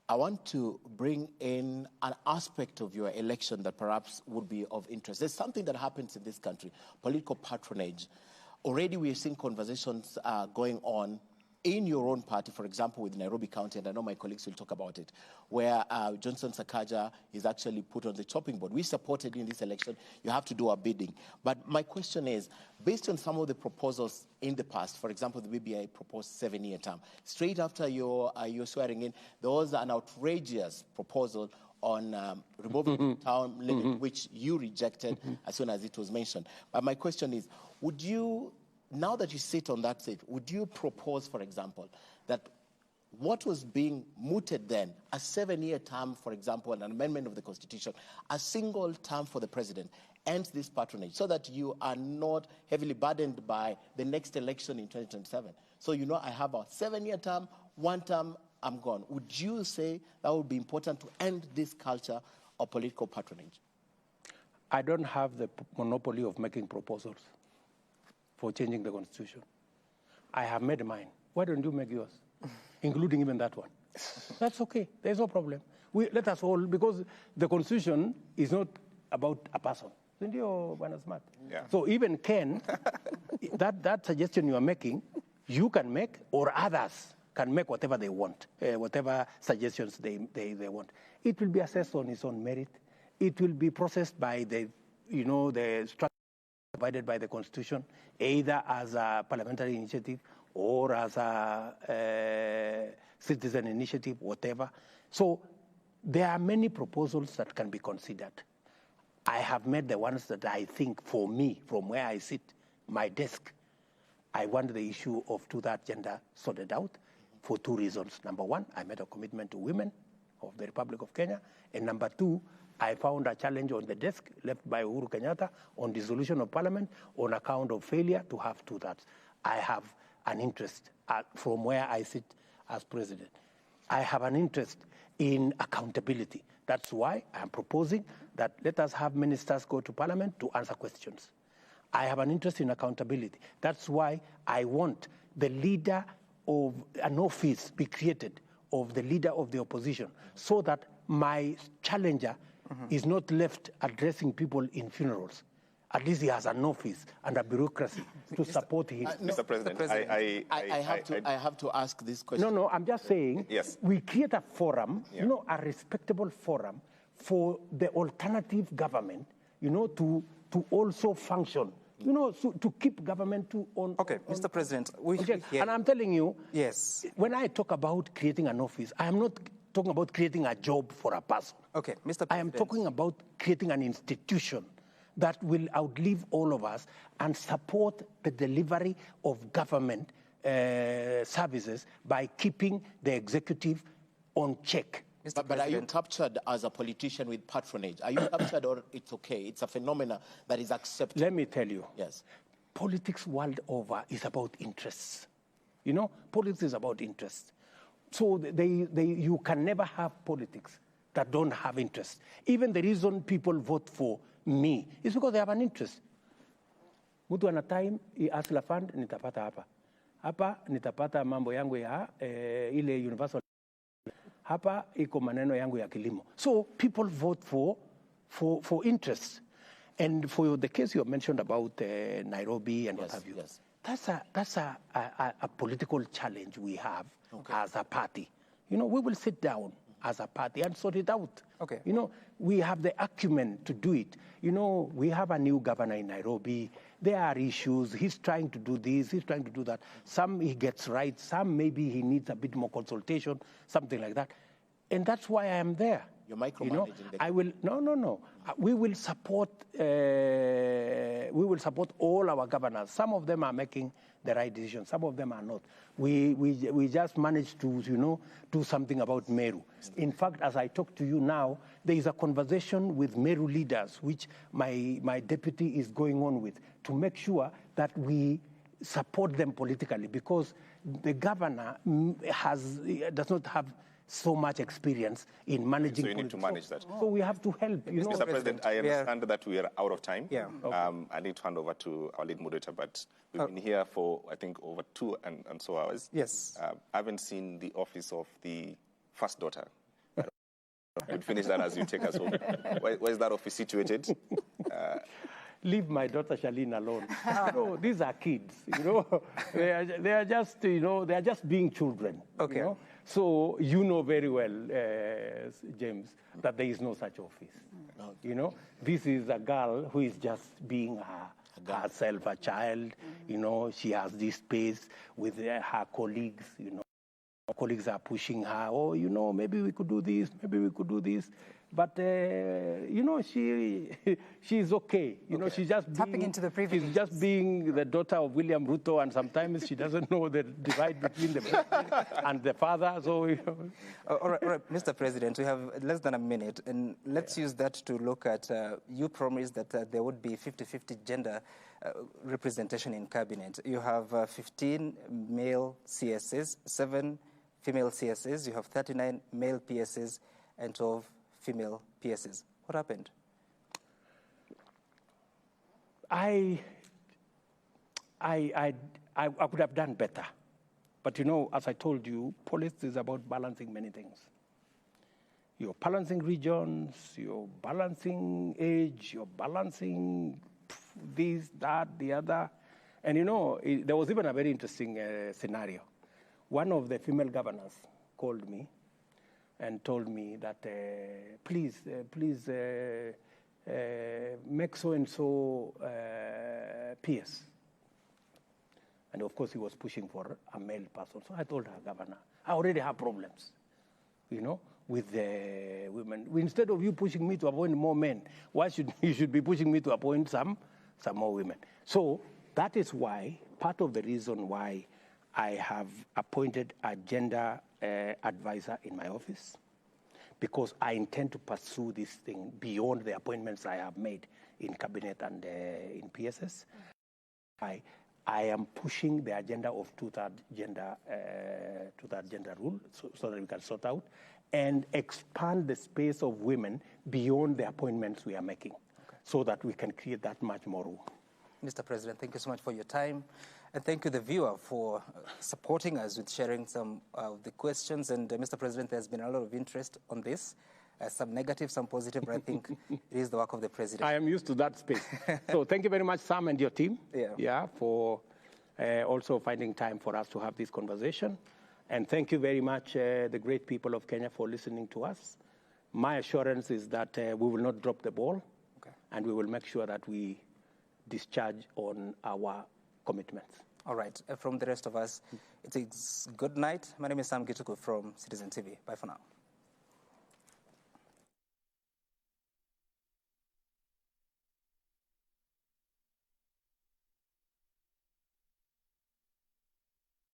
I want to bring in an aspect of your election that perhaps would be of interest. There's something that happens in this country, political patronage. Already we are seeing conversations going on in your own party, for example, with Nairobi County, and I know my colleagues will talk about it, where Johnson Sakaja is actually put on the chopping board. We supported in this election. You have to do our bidding. But my question is, based on some of the proposals in the past, for example, the BBI proposed 7-year term, straight after your swearing in, there was an outrageous proposal on removing the term limit, which you rejected as soon as it was mentioned. But my question is, would you, now that you sit on that seat, would you propose, for example, that what was being mooted then, a 7-year term, for example, an amendment of the Constitution, a single term for the president, ends this patronage so that you are not heavily burdened by the next election in 2027? So, you know, I have a 7-year term, 1 term, I'm gone. Would you say that would be important to end this culture of political patronage? I don't have the monopoly of making proposals. for changing the constitution. I have made mine. Why don't you make yours? Including even that one. That's okay. There's no problem. Let us all, because the constitution is not about a person. Yeah. So even Ken, that suggestion you are making, you can make, or others can make whatever they want, whatever suggestions they want. It will be assessed on its own merit. It will be processed by the structure provided by the Constitution, either as a parliamentary initiative or as a citizen initiative, whatever. So there are many proposals that can be considered. I have made the ones that I think, for me, from where I sit, my desk, I want the issue of two-third gender sorted out for two reasons. Number one, I made a commitment to women of the Republic of Kenya. And number two, I found a challenge on the desk left by Uhuru Kenyatta on dissolution of parliament on account of failure to have two-thirds. I have an interest from where I sit as president. I have an interest in accountability. That's why I'm proposing that let us have ministers go to parliament to answer questions. I have an interest in accountability. That's why I want the leader of an office be created of the leader of the opposition, so that my challenger is not left addressing people in funerals. At least he has an office and a bureaucracy to support him. Mr. President, I have to ask this question. No, I'm just saying, yes, we create a forum, a respectable forum for the alternative government, to also function. So to keep government on. Okay, Mr. President, and I'm telling you, yes, when I talk about creating an office, I am not talking about creating a job for a person. Okay, Mr. President, I am talking about creating an institution that will outlive all of us and support the delivery of government services by keeping the executive on check. But are you captured as a politician with patronage? Are you captured, or it's okay? It's a phenomenon that is accepted. Let me tell you. Yes. Politics world over is about interests. Politics is about interests. So you can never have politics that don't have interests. Even the reason people vote for me is because they have an interest. Mtu ana time, asila fund, nitapata hapa. Hapa, nitapata mambo yangu ya ile universal. Hapa, iko maneno yangu ya kilimo. So people vote for interests. And for the case you have mentioned about Nairobi and what have you, that's a political challenge we have as a party. We will sit down as a party and sort it out. Okay. We have the acumen to do it. We have a new governor in Nairobi. There are issues. He's trying to do this, he's trying to do that. Some he gets right, some maybe he needs a bit more consultation, something like that. And that's why I am there. You're micromanaging. I will, no. We will support all our governors. Some of them are making the right decision. Some of them are not. We just managed to, do something about Meru. In fact, as I talk to you now, there is a conversation with Meru leaders, which my deputy is going on with, to make sure that we support them politically, because the governor does not have so much experience in managing. So you need to manage that. So we have to help. Mr. President, I understand that we are out of time. Yeah. Okay. I need to hand over to our lead moderator, but we've been here for, I think, over 2 and so hours. Yes. I haven't seen the office of the first daughter. We'll finish that as you take us home. Where is that office situated? Leave my daughter Charlene alone. These are kids. They are just, they are just being children. Okay. So very well, James, that there is no such office. This is a girl who is just being herself, a child. She has this space with her colleagues. Colleagues are pushing her. Oh, maybe we could do this. Maybe we could do this. But she's okay. She's just tapping into the privileges. She's just being the daughter of William Ruto, and sometimes she doesn't know the divide between the president and the father. So all right, Mr. President, we have less than a minute, and let's use that to look at. You promised that there would be 50-50 gender representation in cabinet. You have 15 male CSs, 7 female CSs. You have 39 male PSs, and 12 female PSs. What happened? I could have done better. But you know, as I told you, politics is about balancing many things. You're balancing regions, you're balancing age, you're balancing this, that, the other. And you know, there was even a very interesting scenario. One of the female governors called me and told me that, please make so-and-so PS. And of course, he was pushing for a male person. So I told her, Governor, I already have problems, you know, with the women. Instead of you pushing me to appoint more men, you should be pushing me to appoint some more women. So that is why, part of the reason why I have appointed a gender advisor in my office, because I intend to pursue this thing beyond the appointments I have made in cabinet and in PSS. I am pushing the agenda of two-third gender rule so that we can sort out and expand the space of women beyond the appointments we are making, so that we can create that much more room. Mr. President, thank you so much for your time. And thank you, the viewer, for supporting us with sharing some of the questions. And Mr. President, there's been a lot of interest on this. Some negative, some positive, but I think it is the work of the President. I am used to that space. So thank you very much, Sam, and your team, for also finding time for us to have this conversation. And thank you very much, the great people of Kenya, for listening to us. My assurance is that we will not drop the ball, and we will make sure that we discharge on our commitments. All right. From the rest of us, it's good night. My name is Sam Gituku from Citizen TV. Bye for now.